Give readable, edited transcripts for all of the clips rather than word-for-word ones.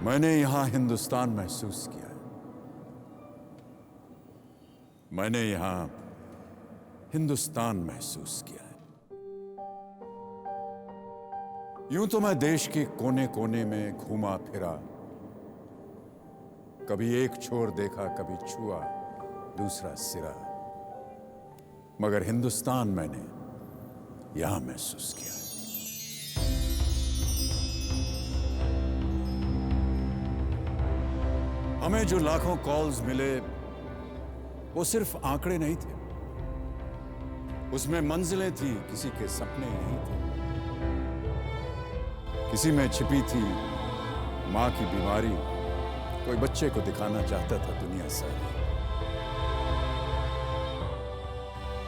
मैंने यहां हिंदुस्तान महसूस किया। मैंने यहां हिंदुस्तान महसूस किया है। यूं तो मैं देश के कोने कोने में घूमा फिरा, कभी एक छोर देखा, कभी छुआ दूसरा सिरा, मगर हिंदुस्तान मैंने यहां महसूस किया। हमें जो लाखों कॉल्स मिले वो सिर्फ आंकड़े नहीं थे, उसमें मंजिलें थी, किसी के सपने नहीं थे। किसी में छिपी थी मां की बीमारी, कोई बच्चे को दिखाना चाहता था दुनिया सारी।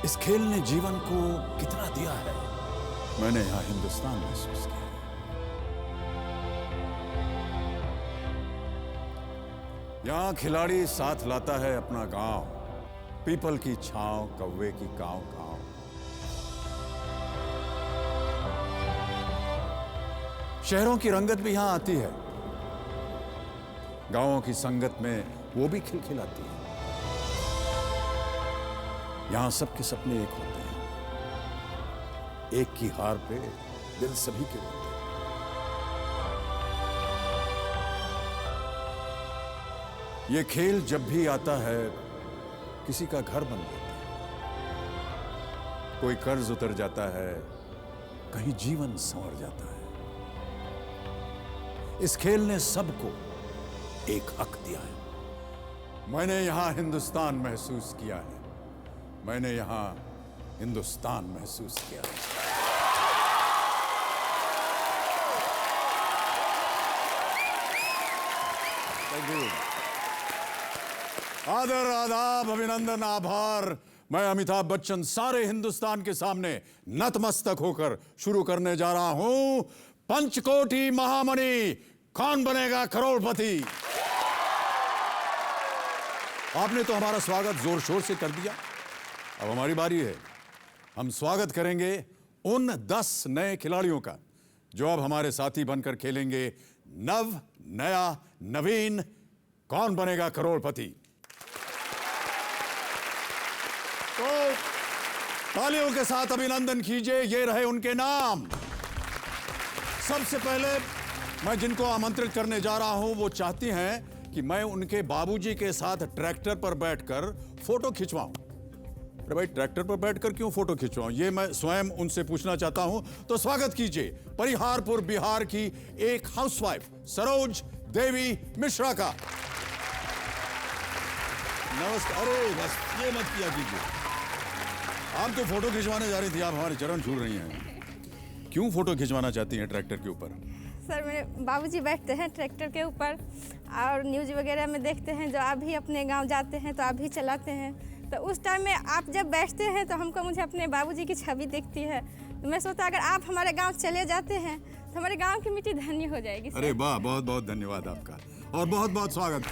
इस खेल ने जीवन को कितना दिया है, मैंने यहां हिंदुस्तान महसूस किया। यहां खिलाड़ी साथ लाता है अपना गांव, पीपल की छांव, कौवे की कांव कांव। शहरों की रंगत भी यहां आती है, गांवों की संगत में वो भी खिलखिलाती है। यहां सबके सपने एक होते हैं, एक की हार पे दिल सभी के होते हैं। ये खेल जब भी आता है किसी का घर बन जाता है, कोई कर्ज उतर जाता है, कहीं जीवन संवर जाता है। इस खेल ने सबको एक हक दिया है। मैंने यहां हिंदुस्तान महसूस किया है, मैंने यहां हिंदुस्तान महसूस किया है। आदर, आदाब, अभिनंदन, आभार। मैं अमिताभ बच्चन सारे हिंदुस्तान के सामने नतमस्तक होकर शुरू करने जा रहा हूं पंचकोटी महामणि कौन बनेगा करोड़पति। आपने तो हमारा स्वागत जोर शोर से कर दिया, अब हमारी बारी है। हम स्वागत करेंगे उन 10 नए खिलाड़ियों का जो अब हमारे साथी बनकर खेलेंगे नया नवीन कौन बनेगा करोड़पति। तो तालियों के साथ अभिनंदन कीजिए, ये रहे उनके नाम। सबसे पहले मैं जिनको आमंत्रित करने जा रहा हूं वो चाहती हैं कि मैं उनके बाबूजी के साथ ट्रैक्टर पर बैठकर फोटो खिंचवाऊं। अरे भाई, ट्रैक्टर पर बैठकर क्यों फोटो खिंचवाऊं, ये मैं स्वयं उनसे पूछना चाहता हूं। तो स्वागत कीजिए परिहारपुर बिहार की एक हाउसवाइफ सरोज देवी मिश्रा का। नमस्कार। अरे बस ये मत किया कीजिए, आप तो फोटो खिंचवाने जा रही थी, आप हमारे चरण छू रही हैं। क्यों फोटो खिंचवाना चाहती हैं ट्रैक्टर के ऊपर? सर, मेरे बाबूजी बैठते हैं ट्रैक्टर के ऊपर और न्यूज़ वगैरह में देखते हैं, जो आप भी अपने गांव जाते हैं तो आप भी चलाते हैं, तो उस टाइम में आप जब बैठते हैं तो मुझे अपने बाबूजी की छवि दिखती है। तो मैं सोचता अगर आप हमारे गाँव चले जाते हैं तो हमारे गाँव की मिट्टी धन्य हो जाएगी। अरे वाह, बहुत बहुत धन्यवाद आपका और बहुत बहुत स्वागत।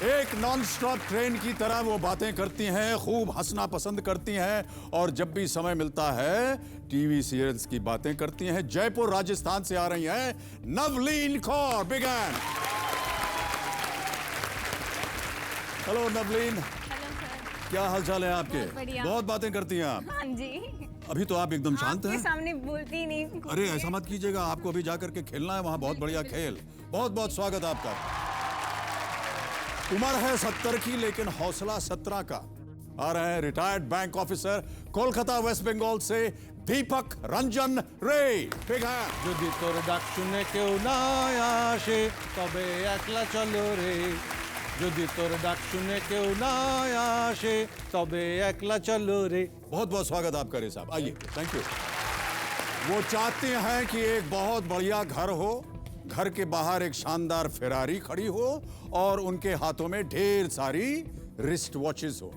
एक नॉन स्टॉप ट्रेन की तरह वो बातें करती हैं, खूब हंसना पसंद करती हैं और जब भी समय मिलता है टीवी सीरियल्स की बातें करती हैं। जयपुर राजस्थान से आ रही हैं Navleen Kaur. Big hand. Hello Navleen. Hello sir. क्या हालचाल है आपके? बहुत बढ़िया। बहुत बातें करती हैं आप। हाँ जी। अभी तो आप एकदम शांत हैं। सामने बोलती ही नहीं। अरे ऐसा मत कीजिएगा, आपको अभी जाकर के खेलना है वहां, बहुत बढ़िया खेल। बहुत बहुत स्वागत आपका। उम्र है 70 की लेकिन हौसला 17 का। आ रहे हैं retired bank officer Kolkata West Bengal से दीपक रंजन रे। ठीक है। যদি তোর ডাক শুনে কেউ না আসে তবে একলা চলো রে, যদি তোর ডাক শুনে কেউ না আসে তবে একলা চলো रे। बहुत बहुत स्वागत आपका रे साहब, आइए। Thank you. वो चाहते हैं कि एक बहुत बढ़िया घर हो, घर के बाहर एक शानदार फेरारी खड़ी हो और उनके हाथों में ढेर सारी रिस्ट वॉचेस हो।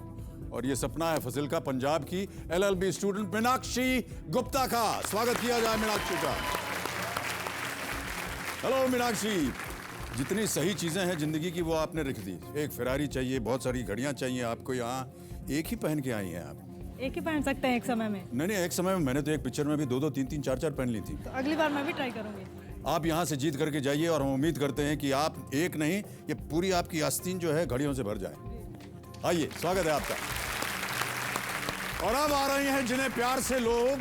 और ये सपना है फजिल्का पंजाब की LLB स्टूडेंट मीनाक्षी गुप्ता का। स्वागत किया जाए मीनाक्षी का। हेलो मीनाक्षी। जितनी सही चीजें हैं जिंदगी की वो आपने रख दी। एक फेरारी चाहिए, बहुत सारी घड़ियां चाहिए आपको। यहाँ एक ही पहन के आई हैं आप? एक ही पहन सकते हैं एक समय में। नहीं, एक समय में मैंने तो एक पिक्चर में भी 2-2, 3-3, 4-4 पहन ली थी। तो अगली बार मैं भी ट्राई करूंगी। आप यहां से जीत करके जाइए और हम उम्मीद करते हैं कि आप एक नहीं, ये पूरी आपकी आस्तीन जो है घड़ियों से भर जाए। आइए, स्वागत है आपका। और अब आ रही हैं जिन्हें प्यार से लोग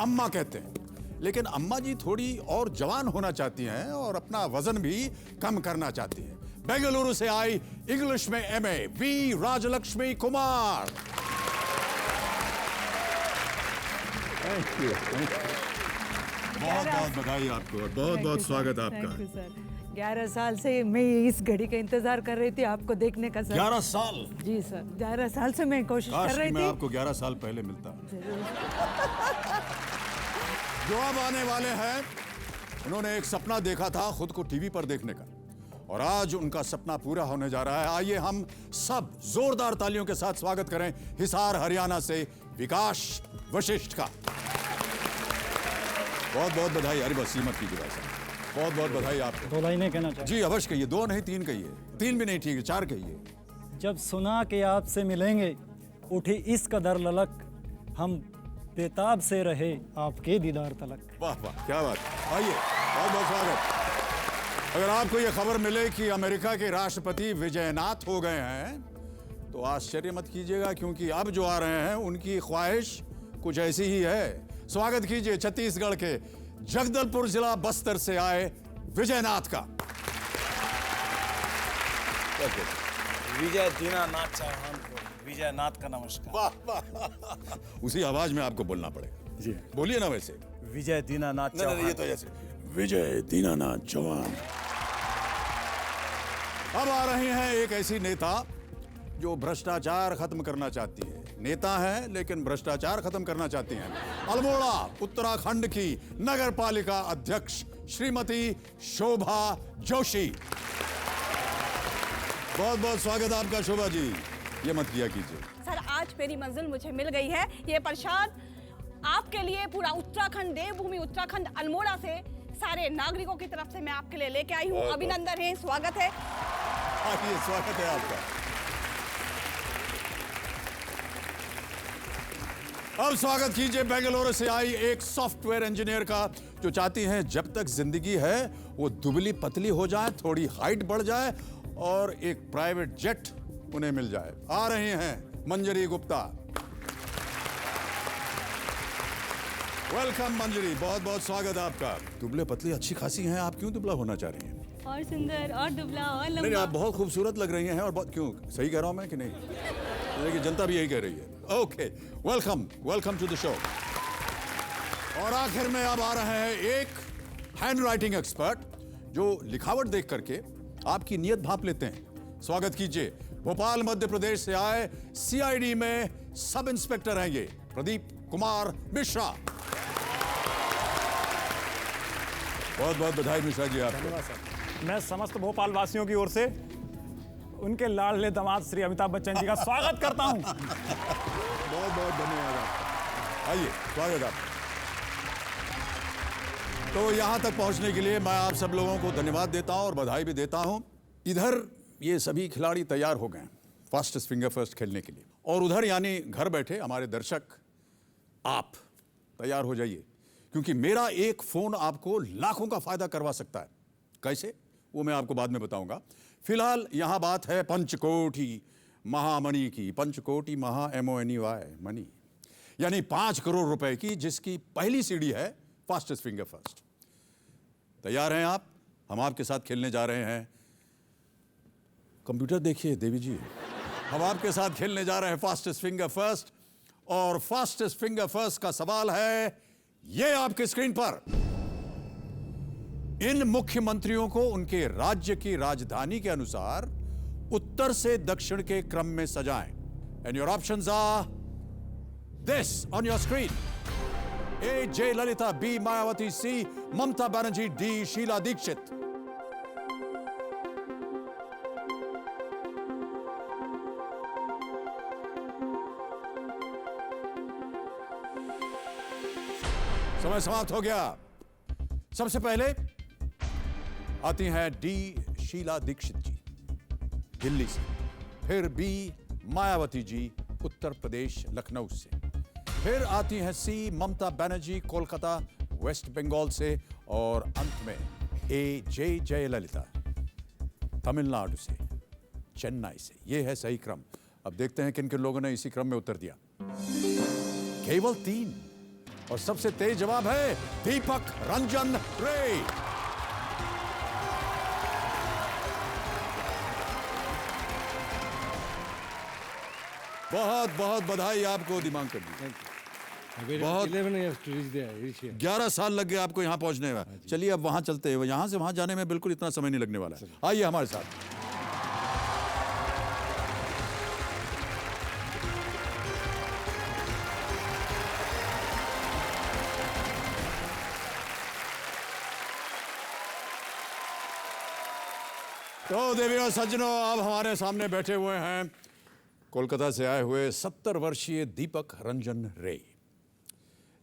अम्मा कहते हैं, लेकिन अम्मा जी थोड़ी और जवान होना चाहती हैं और अपना वजन भी कम करना चाहती हैं। बेंगलुरु से आई इंग्लिश में MA V Rajalakshmi Kumar. Thank you. बहुत बहुत बधाई आपको और बहुत बहुत स्वागत आपका। Thank you sir. 11 साल से मैं इस घड़ी का इंतजार कर रही थी आपको देखने का सर। 11 साल? जी सर, 11 साल से मैं कोशिश कर रही मैं थी। आपको 11 साल पहले मिलता। जो अब आने वाले हैं, उन्होंने एक सपना देखा था खुद को टीवी पर देखने का, और आज उनका सपना पूरा होने जा रहा है। आइए हम सब जोरदार तालियों के साथ स्वागत करें हिसार हरियाणा से विकास वशिष्ठ का। बहुत बहुत बधाई। अरे बस मत कीजिए भाई साहब, बहुत बहुत बधाई आपको। 2 लाइनें कहना चाहिए। जी अवश्य कहिए, 2 नहीं 3 कहिए। 3 भी नहीं ठीक है, 4 कहिए। जब सुना कि आपसे मिलेंगे उठी इस कदर ललक, हम बेताब से रहे आपके दीदार तलक। वाह वाह, क्या बात। आइए, बहुत बहुत स्वागत। अगर आपको यह खबर मिले कि अमेरिका के राष्ट्रपति विजयनाथ हो गए हैं तो आश्चर्य मत कीजिएगा, क्योंकि अब जो आ रहे हैं उनकी ख्वाहिश कुछ ऐसी ही है। स्वागत कीजिए छत्तीसगढ़ के जगदलपुर जिला बस्तर से आए विजयनाथ का। विजय दीनानाथ चौहान को विजयनाथ का नमस्कार। वाह वाह, उसी आवाज में आपको बोलना पड़ेगा। जी बोलिए ना वैसे। विजय दीनानाथ चौहान। ये तो जैसे विजय दीनानाथ चौहान। अब आ रही हैं एक ऐसी नेता जो भ्रष्टाचार खत्म करना चाहती है। नेता है लेकिन भ्रष्टाचार खत्म करना चाहती हैं। अल्मोड़ा उत्तराखंड की नगर पालिका अध्यक्ष श्रीमती शोभा जोशी। बहुत बहुत स्वागत आपका शोभा जी। ये मत किया कीजिए सर, आज मेरी मंजिल मुझे मिल गई है। ये प्रसाद आपके लिए पूरा उत्तराखंड, देवभूमि उत्तराखंड अल्मोड़ा से सारे नागरिकों की तरफ से मैं आपके लिए लेके आई हूँ। अभिनंदन है, स्वागत है। आइए, स्वागत है आपका। अब स्वागत कीजिए बेंगलुरु से आई एक सॉफ्टवेयर इंजीनियर का, जो चाहती हैं जब तक जिंदगी है वो दुबली पतली हो जाए, थोड़ी हाइट बढ़ जाए और एक प्राइवेट जेट उन्हें मिल जाए। आ रही हैं मंजरी गुप्ता। वेलकम मंजरी, बहुत बहुत स्वागत आपका। दुबले पतली अच्छी खासी हैं, आप क्यों दुबला होना चाह रही हैं? और सुंदर और दुबला और नहीं, लंबा। आप बहुत खूबसूरत लग रही हैं और बहुत, क्यों सही कह रहा हूं मैं कि नहीं? लेकिन जनता भी यही कह रही है। Okay, welcome welcome to the show. और आखिर में अब आ रहे हैं एक हैंड राइटिंग एक्सपर्ट, जो लिखावट देख करके आपकी नियत भाप लेते हैं। स्वागत कीजिए भोपाल मध्य प्रदेश से आए सीआईडी में सब इंस्पेक्टर हैं ये प्रदीप कुमार मिश्रा। बहुत बहुत बधाई मिश्रा जी आपको। मैं समस्त भोपाल वासियों की ओर से उनके लाडले दामाद श्री अमिताभ बच्चन जी का स्वागत करता हूं। बहुत बहुत धन्यवाद आपका। आइए, स्वागत आपका। तो यहां तक पहुंचने के लिए मैं आप सब लोगों को धन्यवाद देता हूं और बधाई भी देता हूं। इधर ये सभी खिलाड़ी तैयार हो गए हैं फास्टेस्ट फिंगर फर्स्ट खेलने के लिए, और उधर यानी घर बैठे हमारे दर्शक आप तैयार हो जाइए, क्योंकि मेरा एक फोन आपको लाखों का फायदा करवा सकता है। कैसे, वो मैं आपको बाद में बताऊंगा। फिलहाल यहां बात है पंचकोटी महामणि की। पंचकोटी महा MONEY मनी, यानी 5 करोड़ रुपए की, जिसकी पहली सीढ़ी है फास्टेस्ट फिंगर फर्स्ट। तैयार हैं आप? हम आपके साथ खेलने जा रहे हैं। कंप्यूटर देखिए देवी जी, हम आपके साथ खेलने जा रहे हैं फास्टेस्ट फिंगर फर्स्ट, और फास्टेस्ट फिंगर फर्स्ट का सवाल है ये आपके स्क्रीन पर। इन मुख्यमंत्रियों को उनके राज्य की राजधानी के अनुसार उत्तर से दक्षिण के क्रम में सजाएं। And your options are this on your screen. A. Jayalalithaa, B. Mayawati, C. Mamata Banerjee, D. Sheila Dikshit. समय समाप्त हो गया। सबसे पहले आती हैं डी शीला दीक्षित जी दिल्ली से, फिर बी मायावती जी उत्तर प्रदेश लखनऊ से, फिर आती हैं सी ममता बनर्जी कोलकाता वेस्ट बंगाल से और अंत में A.J. जयललिता तमिलनाडु से, चेन्नई से। ये है सही क्रम। अब देखते हैं किन किन लोगों ने इसी क्रम में उत्तर दिया। केवल 3 और सबसे तेज जवाब है दीपक रंजन रे। बहुत बहुत बधाई आपको दिमांकन जी। बहुत 11 साल लग गए आपको यहाँ पहुंचने में। चलिए अब वहां चलते हैं। यहाँ से वहां जाने में बिल्कुल इतना समय नहीं लगने वाला है। आइए हमारे साथ। तो देवी और सज्जनों, अब हमारे सामने बैठे हुए हैं कोलकाता से आए हुए 70 वर्षीय दीपक रंजन रे,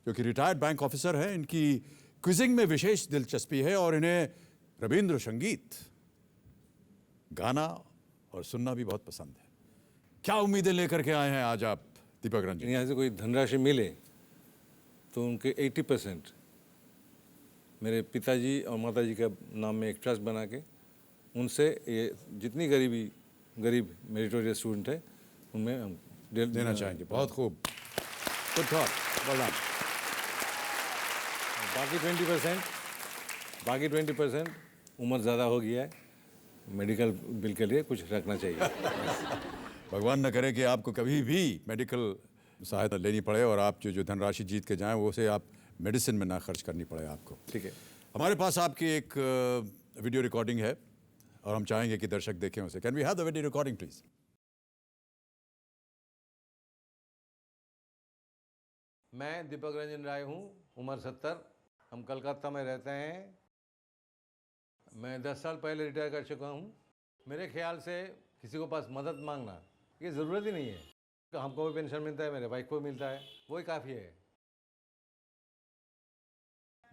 जो कि रिटायर्ड बैंक ऑफिसर है। इनकी क्विजिंग में विशेष दिलचस्पी है और इन्हें रविंद्र संगीत गाना और सुनना भी बहुत पसंद है। क्या उम्मीदें लेकर के आए हैं आज आप दीपक रंजन? यहाँ से कोई धनराशि मिले तो उनके 80% मेरे पिताजी और माताजी का नाम में एक ट्रस्ट बना के उनसे ये जितनी गरीब मेरिटोरियस स्टूडेंट है उनमें हम देना चाहेंगे। बहुत खूब, गुड थॉट, वेल डन। बाकी 20% उम्र ज़्यादा हो गया है, मेडिकल बिल के लिए कुछ रखना चाहिए। भगवान न करे कि आपको कभी भी मेडिकल सहायता लेनी पड़े और आप जो धनराशि जीत के जाएं वो से आप मेडिसिन में ना खर्च करनी पड़े आपको। ठीक है। हमारे पास आपकी एक वीडियो रिकॉर्डिंग है और हम चाहेंगे कि दर्शक देखें उसे। Can we have the video recording please? मैं दीपक रंजन राय हूँ, उम्र 70। हम कलकत्ता में रहते हैं। मैं 10 साल पहले रिटायर कर चुका हूँ। मेरे ख्याल से किसी को पास मदद मांगना ये ज़रूरत ही नहीं है। हमको भी पेंशन मिलता है, मेरे वाइफ को भी मिलता है, वही काफ़ी है।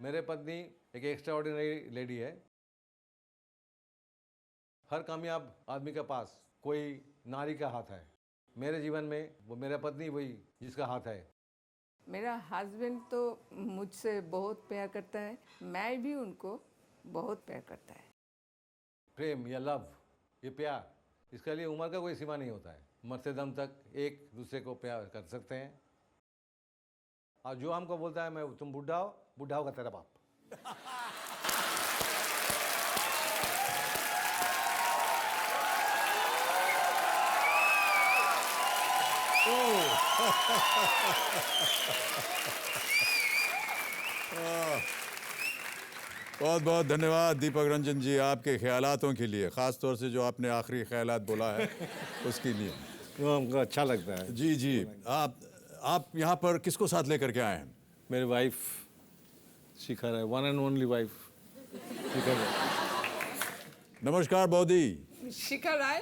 मेरे पत्नी एक एक्स्ट्राऑर्डिनरी लेडी है। हर कामयाब आदमी के पास कोई नारी का हाथ है। मेरे जीवन में वो मेरा पत्नी वही जिसका हाथ है। मेरा हस्बैंड तो मुझसे बहुत प्यार करता है, मैं भी उनको बहुत प्यार करता है। प्रेम या लव, ये प्यार, इसके लिए उम्र का कोई सीमा नहीं होता है। मरते दम तक एक दूसरे को प्यार कर सकते हैं। और जो हमको बोलता है मैं तुम बुढ़ा हो, बुढ़ा होगा तेरा बाप। बहुत बहुत धन्यवाद दीपक रंजन जी आपके ख्यालातों के लिए, ख़ास तौर से जो आपने आखिरी ख्यालात बोला है उसके लिए। वो हमको अच्छा लगता है। जी जी। आप यहाँ पर किसको साथ लेकर के आए हैं? मेरी वाइफ शिखर है, वन एंड ओनली वाइफ शिखर है। नमस्कार बौदी। शिखर राय,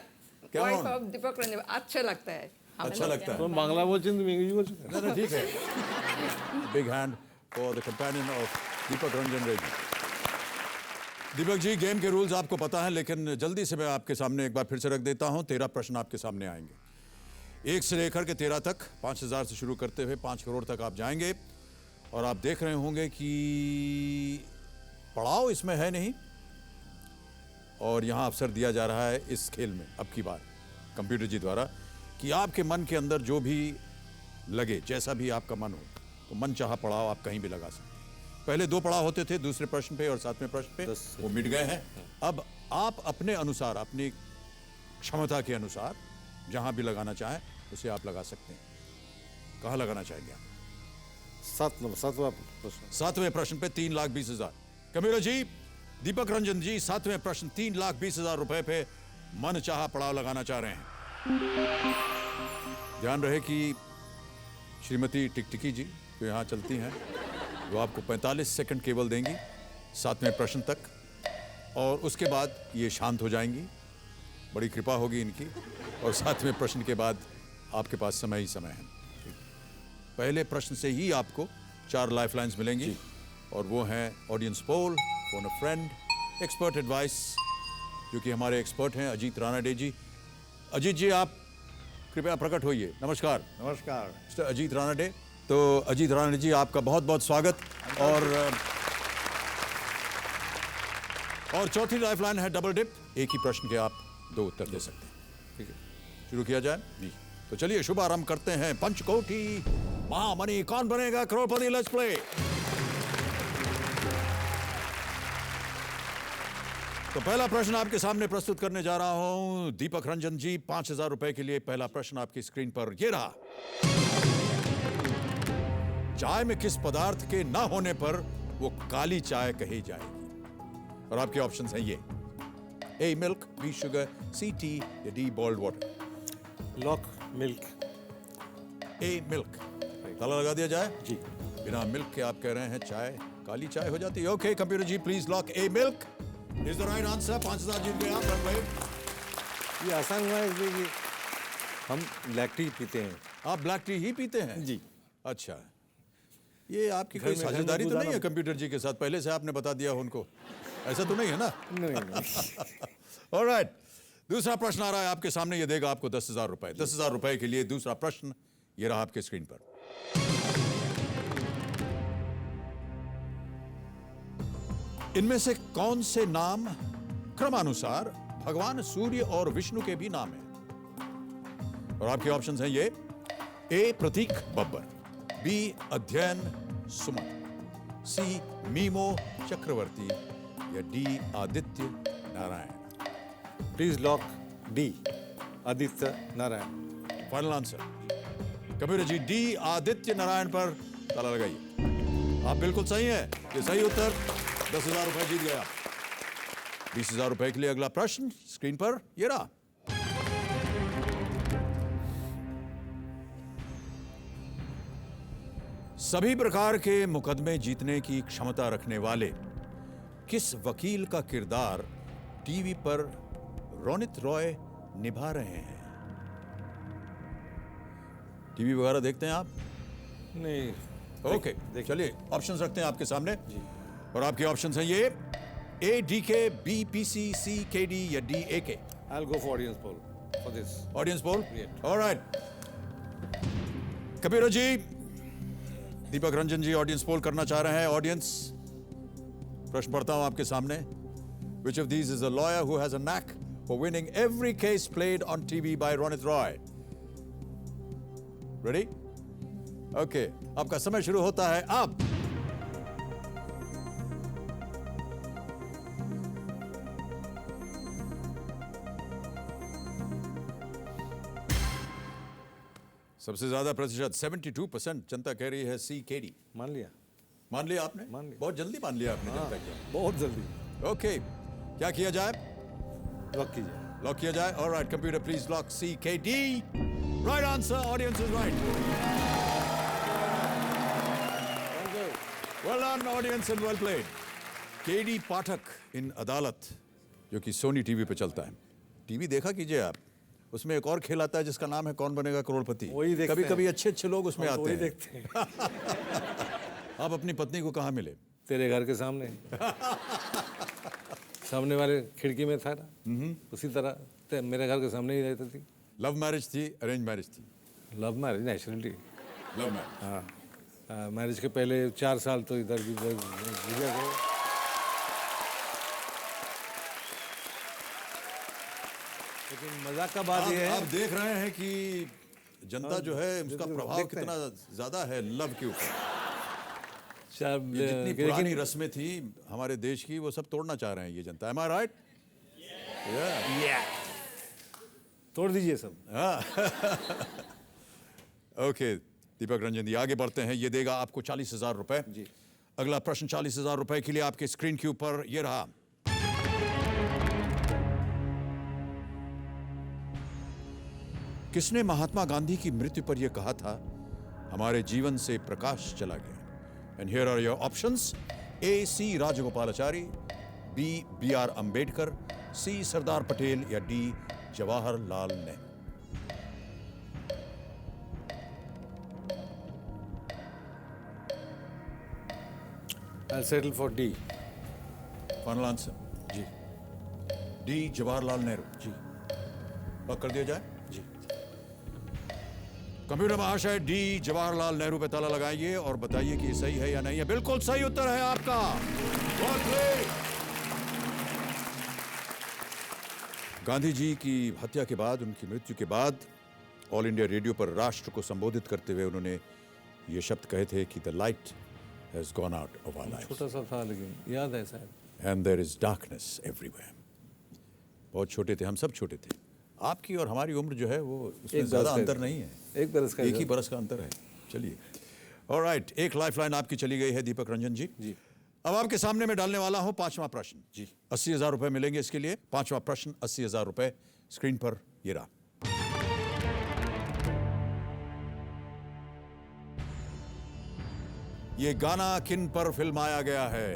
क्या वाइफ नाम? ऑफ दीपक रंजन। अच्छा लगता है, अच्छा लगता है। तुम बांग्ला बोलते तुम इंग्लिश बोलते। नहीं ठीक है। Big hand for the companion of Deepak Ranjan Ray ji. Deepak ji, game के रूल्स आपको पता है, लेकिन जल्दी से मैं आपके सामने एक बार फिर से रख देता हूं। 13 प्रश्न आपके सामने आएंगे, 1 से लेकर के 13 तक। 5000 से शुरू करते हुए 5 करोड़ तक आप जाएंगे। और आप देख रहे होंगे कि पड़ाव इसमें है नहीं, और यहां अवसर दिया जा रहा है इस खेल में अब की बार कंप्यूटर जी द्वारा कि आपके मन के अंदर जो भी लगे, जैसा भी आपका मन हो, तो मन चाहा पड़ाव आप कहीं भी लगा सकते हैं। पहले 2 पड़ाव होते थे, दूसरे प्रश्न पे और 7वें प्रश्न पे, वो मिट गए हैं। अब आप अपने अनुसार, अपनी क्षमता के अनुसार जहां भी लगाना चाहें उसे आप लगा सकते हैं। कहाँ लगाना चाहेंगे आप? 7वें प्रश्न पे 3,20,000। कबीर जी, दीपक रंजन जी 7वें प्रश्न 3,20,000 रुपए पे मन चाहा पड़ाव लगाना चाह रहे हैं। ध्यान रहे कि श्रीमती टिकटिकी जी जो यहाँ चलती हैं वो आपको 45 सेकंड केवल देंगी 7वें प्रश्न तक, और उसके बाद ये शांत हो जाएंगी। बड़ी कृपा होगी इनकी। और 7वें प्रश्न के बाद आपके पास समय ही समय है। पहले प्रश्न से ही आपको 4 लाइफलाइंस मिलेंगी, और वो हैं audience poll, phone a friend, expert advice, जो कि हमारे एक्सपर्ट हैं अजीत रानाडे जी। अजीत जी, आप कृपया प्रकट होइए। नमस्कार। नमस्कार। मिस्टर अजीत रानाडे। तो अजीत रानाडे जी, आपका बहुत बहुत स्वागत। और और चौथी लाइफलाइन है डबल डिप। एक ही प्रश्न के आप 2 उत्तर दे सकते हैं। ठीक है, शुरू किया जाए जी। तो चलिए शुभारंभ करते हैं पंचकोटी महामणि कौन बनेगा करोड़पति। Let's play. तो पहला प्रश्न आपके सामने प्रस्तुत करने जा रहा हूं दीपक रंजन जी। 5,000 रुपए के लिए पहला प्रश्न आपकी स्क्रीन पर ये रहा। चाय में किस पदार्थ के ना होने पर वो काली चाय कही जाएगी? और आपके ऑप्शंस हैं ये: A milk, B sugar, C tea या D boiled water. Lock milk. A milk. ताला लगा दिया जाए जी। बिना मिल्क के आप कह रहे हैं चाय काली चाय हो जाती है। Okay computer ji please lock A milk is the right answer. 5,000 जीत गए आप भाई। ये आसान हुआ है इसलिए कि हम ब्लैक टी पीते हैं। आप ब्लैक टी ही पीते हैं जी। अच्छा, ये आपकी घर कोई में- घर में साझेदारी तो नहीं है गुजारा- कंप्यूटर जी के साथ? पहले से आपने बता दिया उनको, ऐसा तो नहीं है ना? नहीं। ऑलराइट, दूसरा प्रश्न आ रहा है आपके सामने। ये देगा आपको 10,000 रुपए। 10,000 रुपए के लिए दूसरा प्रश्न ये रहा आपके स्क्रीन पर। इनमें से कौन से नाम क्रमानुसार भगवान सूर्य और विष्णु के भी नाम हैं? और आपके ऑप्शंस हैं ये: ए प्रतीक बब्बर, बी अध्ययन सुमन, सी मीमो चक्रवर्ती या D Aditya Narayan. Please lock D Aditya Narayan. Final answer computer ji, D Aditya Narayan पर ताला लगाइए। आप बिल्कुल सही हैं। ये सही उत्तर। 10,000 रुपए जीत गया। 20,000 रुपए के लिए अगला प्रश्न स्क्रीन पर ये रहा। सभी प्रकार के मुकदमे जीतने की क्षमता रखने वाले किस वकील का किरदार टीवी पर रोनित रॉय निभा रहे हैं? टीवी वगैरह देखते हैं आप? नहीं। ओके, चलिए ऑप्शंस रखते हैं आपके सामने और आपके ऑप्शंस हैं ये: A D K, B P C, C K D या D A K. I will go for audience poll for this. Audience poll. Yeah. Alright Kabir ji, Deepak Ranjan ji audience poll करना चाह रहे हैं। ऑडियंस, प्रश्न पढ़ता हूं आपके सामने। Which of these is a lawyer who has a knack for winning every case played on TV by Ronit Roy? Ready? Okay, आपका समय शुरू होता है अब। सबसे ज्यादा प्रतिशत 72% जनता कह रही है सी के डी। मान लिया। मान लिया आपने? मान लिया। बहुत जल्दी मान लिया आपने जनता की। बहुत जल्दी। ओके, क्या किया जाए? लॉक कीजिए। लॉक किया जाए। Alright computer please lock C K D. Right answer, audience is right. Well done audience and well played. के डी पाठक इन अदालत, जो कि सोनी टीवी पे चलता है। टीवी देखा कीजिए आप, उसमें एक और खेल आता है जिसका नाम है कौन बनेगा करोड़पति। वही देखते कभी हैं। कभी अच्छे अच्छे लोग उसमें आते वही हैं। देखते हैं। आप अपनी पत्नी को कहाँ मिले? तेरे घर के सामने। सामने वाले खिड़की में था ना, उसी तरह मेरे घर के सामने ही रहती थी। लव मैरिज थी, अरेंज मैरिज थी? Love marriage, naturally. Love marriage. हाँ, मैरिज के पहले 4 साल तो इधर गुजर गए। लेकिन मजाक का बात यह है, आप देख रहे हैं कि जनता जो है उसका प्रभाव देखते हैं। कितना ज्यादा है लव के ऊपर। शायद ये जितनी लेकिन पुरानी रस्में थी हमारे देश की, वो सब तोड़ना चाह रहे हैं ये जनता। Am I right? तोड़ दीजिए सब। ओके दीपक रंजन जी, आगे बढ़ते हैं। ये देगा आपको 40,000 रुपए। जी। अगला प्रश्न 40,000 रुपए के लिए आपके स्क्रीन के ऊपर ये रहा। किसने महात्मा गांधी की मृत्यु पर यह कहा था, हमारे जीवन से प्रकाश चला गया? And here are your options: A C Rajagopalachari, B B R Ambedkar, C Sardar Patel या D Jawaharlal Nehru. I'll settle for D. Final answer? Ji. D Jawaharlal Nehru. Ji. Lock कर दिया जाए? जी। कंप्यूटर महाशय, डी जवाहरलाल नेहरू पे ताला लगाइए और बताइए कि ये सही है या नहीं है। बिल्कुल सही उत्तर है आपका। Well played. गांधी जी की हत्या के बाद, उनकी मृत्यु के बाद ऑल इंडिया रेडियो पर राष्ट्र को संबोधित करते हुए उन्होंने ये शब्द कहे थे कि the light has gone out of our lives छोटा सा था लेकिन याद है शायद। And there is darkness everywhere. बहुत छोटे थे, हम सब छोटे थे। आपकी और हमारी उम्र जो है वो उसमें एक ज़्यादा बरस का अंतर नहीं है, एक बरस का एक ही बरस का अंतर है। चलिए, ऑलराइट, एक लाइफलाइन आपकी चली गई है दीपक रंजन जी। अब आपके सामने मैं डालने वाला हूं पांचवा प्रश्न जी। 80,000 रुपए मिलेंगे इसके लिए। पांचवा प्रश्न, 80,000 रुपए स्क्रीन पर ये रहा। ये गाना किन पर फिल्माया गया है?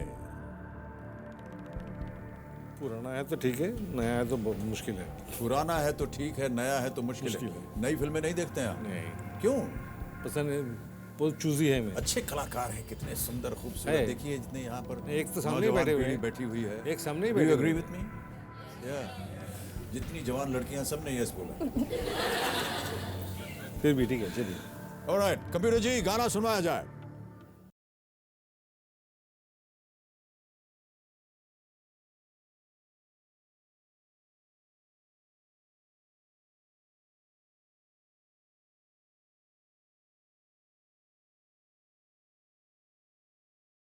पुराना है तो ठीक है, नया है तो बहुत मुश्किल है। पुराना है तो ठीक है, नया है तो मुश्किल है। नई फिल्में नहीं देखते हैं आप? नहीं। क्यों? पसंद है, बहुत चूजी है मैं। अच्छे कलाकार हैं, कितने सुंदर खूबसूरत। देखिए जितने यहाँ पर एक तो सामने बैठे हुए हैं, बैठी हुई है, एक सामने ही बैठी। बैठे एग्री विथ मी? जितनी जवान लड़कियां सब ने यस बोला। फिर भी ठीक है, चलिए। ऑलराइट, कंप्यूटर जी गाना सुनवाया जाए।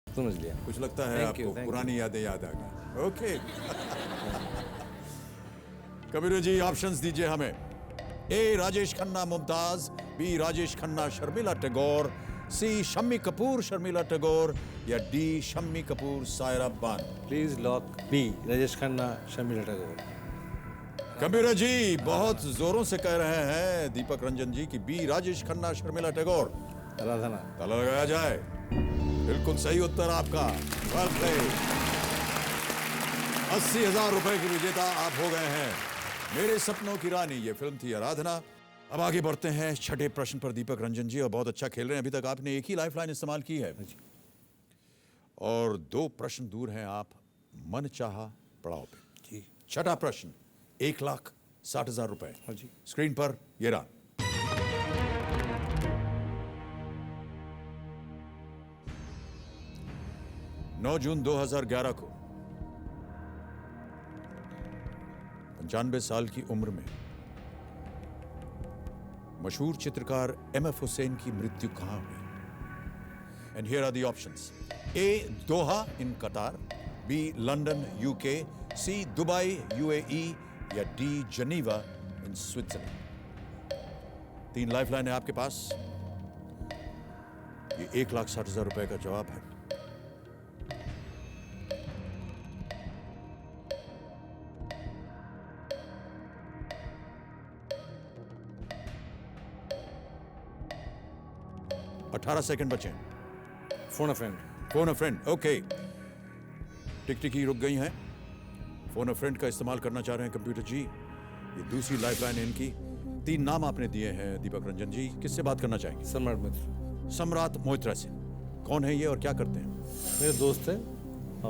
समझ लिया। कुछ लगता है Thank you, आपको thank पुरानी यादें याद आ गई। ओके। कबीर जी ऑप्शंस दीजिए हमें। A Rajesh Khanna Mumtaz, B Rajesh Khanna Sharmila Tagore, C Shammi Kapoor Sharmila Tagore, या D Shammi Kapoor Saira Banu. Please lock B, Rajesh Khanna Sharmila Tagore. Kabir ji बहुत जोरों से कह रहे हैं दीपक रंजन जी की बी राजेश खन्ना शर्मिला टैगोर। आराधना। ताला लगाया जाए। बिल्कुल सही उत्तर आपका। 80,000 रुपए की विजेता आप हो गए हैं। मेरे सपनों की रानी, ये फिल्म थी आराधना। अब आगे बढ़ते हैं छठे प्रश्न पर दीपक रंजन जी, और बहुत अच्छा खेल रहे हैं। अभी तक आपने एक ही लाइफलाइन इस्तेमाल की है और 2 प्रश्न दूर हैं आप मनचाहा पड़ाव पे जी। छठा प्रश्न, 1,60,000 रुपए स्क्रीन पर ये रहा। जून 2011 को 95 साल की उम्र में मशहूर चित्रकार एमएफ हुसैन की मृत्यु कहां हुई? And here are the options. A Doha in Qatar, B London UK, C Dubai UAE, या D Geneva in Switzerland. 3 lifeline है आपके पास। ये 1,60,000 रुपए का जवाब है। अठारह सेकंड बचे। Phone a friend. Phone a friend, okay. टिक-टिकी रुक गई हैं। फोन अ फ्रेंड का इस्तेमाल करना चाह रहे हैं कंप्यूटर जी। ये दूसरी लाइफलाइन है इनकी। 3 नाम आपने दिए हैं दीपक रंजन जी। किससे बात करना चाहेंगे? सम्राट मोइत्रा। सम्राट मोइत्रा से। कौन है ये और क्या करते हैं? मेरे दोस्त है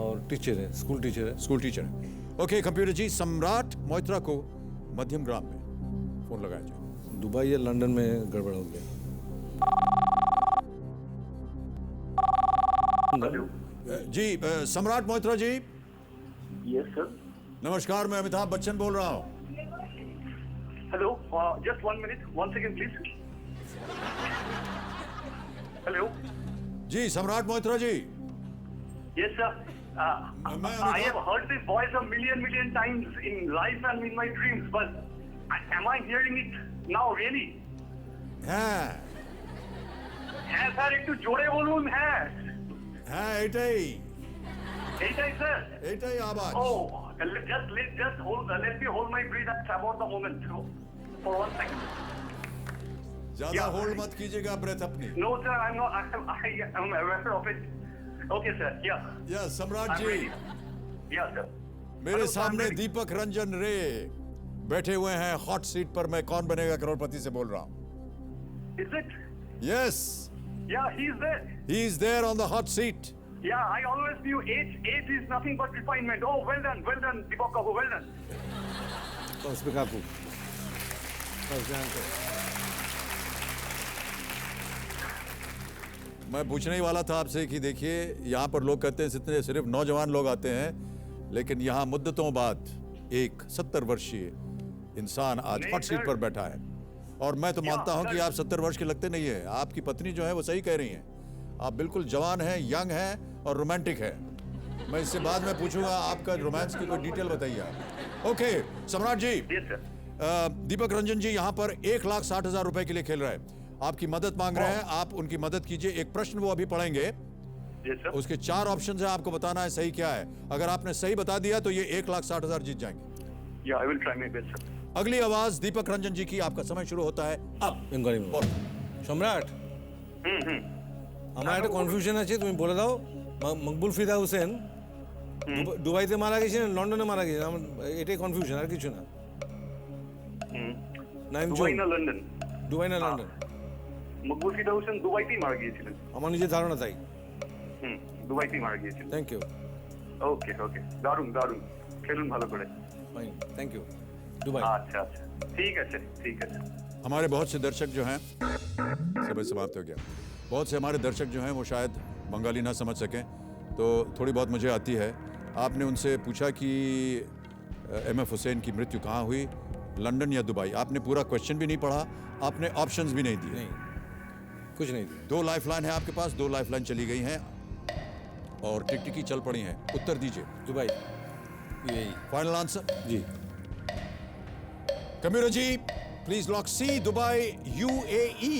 और टीचर है, स्कूल टीचर है। स्कूल टीचर है, ओके। कंप्यूटर जी सम्राट मोइत्रा को मध्यम ग्राम में फोन लगाया जाए। दुबई या लंदन में गड़बड़ हो गया। जी सम्राट मोइत्रा जी। Yes sir. नमस्कार, मैं अमिताभ बच्चन बोल रहा हूँ। Hello, just 1 minute, 1 second please. Hello जी Samrat Moitra ji. Yes sir, I have heard this voice a million times in life and in my dreams, but am I hearing it now really? হ্যাঁ হ্যাঁ sir, একটু জোরে বলুন। হ্যাঁ হ্যাঁ এটাই এইটাই স্যার, এটাই আওয়াজ। Oh, just hold, let me hold my breath and about the moment for 1 second. ज्यादा Yeah. होल्ड मत कीजिएगा ब्रेथ अपनी। No sir, I'm not, I am aware of it. Okay sir, yeah. या सम्राट I'm ji, ready. Yeah sir. मेरे Hello, sir, I'm सामने ready. दीपक रंजन रे बैठे हुए हैं हॉट सीट पर। मैं कौन बनेगा करोड़पति से बोल रहा हूँ। Is it? Yes, Yeah, he's there. He is there on the hot seat. Yeah, I always knew age is nothing but refinement. Oh, well done, Deepak Kapoor, well done. बस पे काकू, बस ध्यान से। मैं पूछने ही वाला था आपसे कि देखिए यहाँ पर लोग कहते हैं सिर्फ नौजवान लोग आते हैं, लेकिन यहाँ मुद्दतों बाद एक 70 वर्षीय इंसान आज नहीं, हॉट सीट सर। पर बैठा है। और मैं तो मानता हूं कि सर। आप 70 वर्ष के लगते नहीं है। आपकी पत्नी जो है वो सही कह रही हैं। आप बिल्कुल जवान हैं, यंग हैं और रोमांटिक है। मैं इससे बाद में पूछूंगा, आपका रोमांस की कोई डिटेल बताइए आप। ओके सम्राट जी, यस सर। दीपक रंजन जी यहाँ पर 1,60,000 रुपए के लिए खेल रहे हैं। आपकी मदद मांग रहे हैं, आप उनकी मदद कीजिए। एक प्रश्न वो अभी पढ़ेंगे, यस सर। उसके 4 ऑप्शन है, आपको बताना है सही क्या है। अगर आपने सही बता दिया तो ये 1,60,000 जीत जाएंगे। या I will try my best sir. अगली आवाज दीपक रंजन जी की। आपका समय शुरू होता है अब। বেঙ্গলি সম্রাট আমার একটা কনফিউশন আছে, তুমি বলে দাও। মকবুল ফিদা হোসেন দুবাইতে মারা গেছে না লন্ডনে মারা গেছে? আমার এটাই কনফিউশন, আর কিছু না। দুবাই না লন্ডন? দুবাই না লন্ডন? মকবুল ফিদা হোসেন দুবাইতেই মারা গিয়েছিলেন। আমার নিজের ধারণা তাই। দুবাইতেই মারা গিয়েছিলেন। Thank you. ওকে ওকে, দারুণ দারুণ, খেলুন ভালো করে। Fine, thank you. दुबई। अच्छा अच्छा, ठीक है ठीक है। हमारे बहुत से दर्शक जो हैं, समय समाप्त हो गया। बहुत से हमारे दर्शक जो हैं वो शायद बंगाली ना समझ सकें, तो थोड़ी बहुत मुझे आती है। आपने उनसे पूछा कि एम.एफ. हुसैन की मृत्यु कहाँ हुई, लंदन या दुबई। आपने पूरा क्वेश्चन भी नहीं पढ़ा, आपने ऑप्शंस भी नहीं दिए। नहीं, कुछ नहीं दिया। 2 लाइफ लाइन है आपके पास, 2 लाइफ लाइन चली गई हैं और टिकटिकी चल पड़ी हैं। उत्तर दीजिए। दुबई। यही फाइनल आंसर जी। कम्यूरो जी, please lock C, Dubai UAE।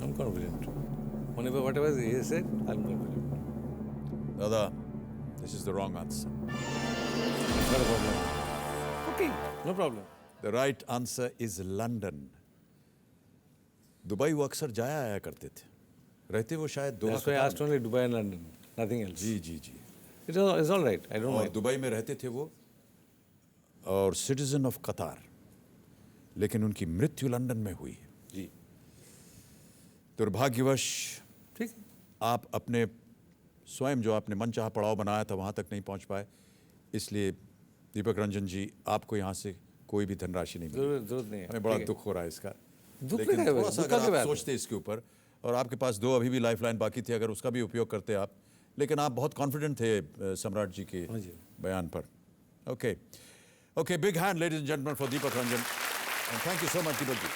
I'm confident. Whatever he said, I'm confident. Dada, this is the wrong answer. Not a problem. Okay, no problem. The right answer is London. Dubai वो अक्सर जाया आया करते थे, रहते वो शायद 2 That's why I asked only Dubai and London, nothing else. Ji ji ji. It's all right. I don't और mind. दुबई में रहते थे वो और सिटीजन ऑफ कतार, लेकिन उनकी मृत्यु लंदन में हुई। जी। दुर्भाग्यवश ठीक। आप अपने स्वयं जो आपने मनचाहा पड़ाव बनाया था वहाँ तक नहीं पहुँच पाए, इसलिए दीपक रंजन जी आपको यहाँ से कोई भी धनराशि नहीं मिली। जरूरत नहीं है। हमें बड़ा ठीक है। दुख हो रहा है इसका। दुख लेकिन है, थोड़ा सा दुख अगर की आप बात है। सोचते इसके ऊपर, और आपके पास 2 अभी भी लाइफ लाइन बाकी थी, अगर उसका भी उपयोग करते आप, लेकिन आप बहुत कॉन्फिडेंट थे सम्राट जी के बयान पर। Okay okay, big hand ladies and gentleman for Deepak Ranjan, and thank you so much Deepak ji.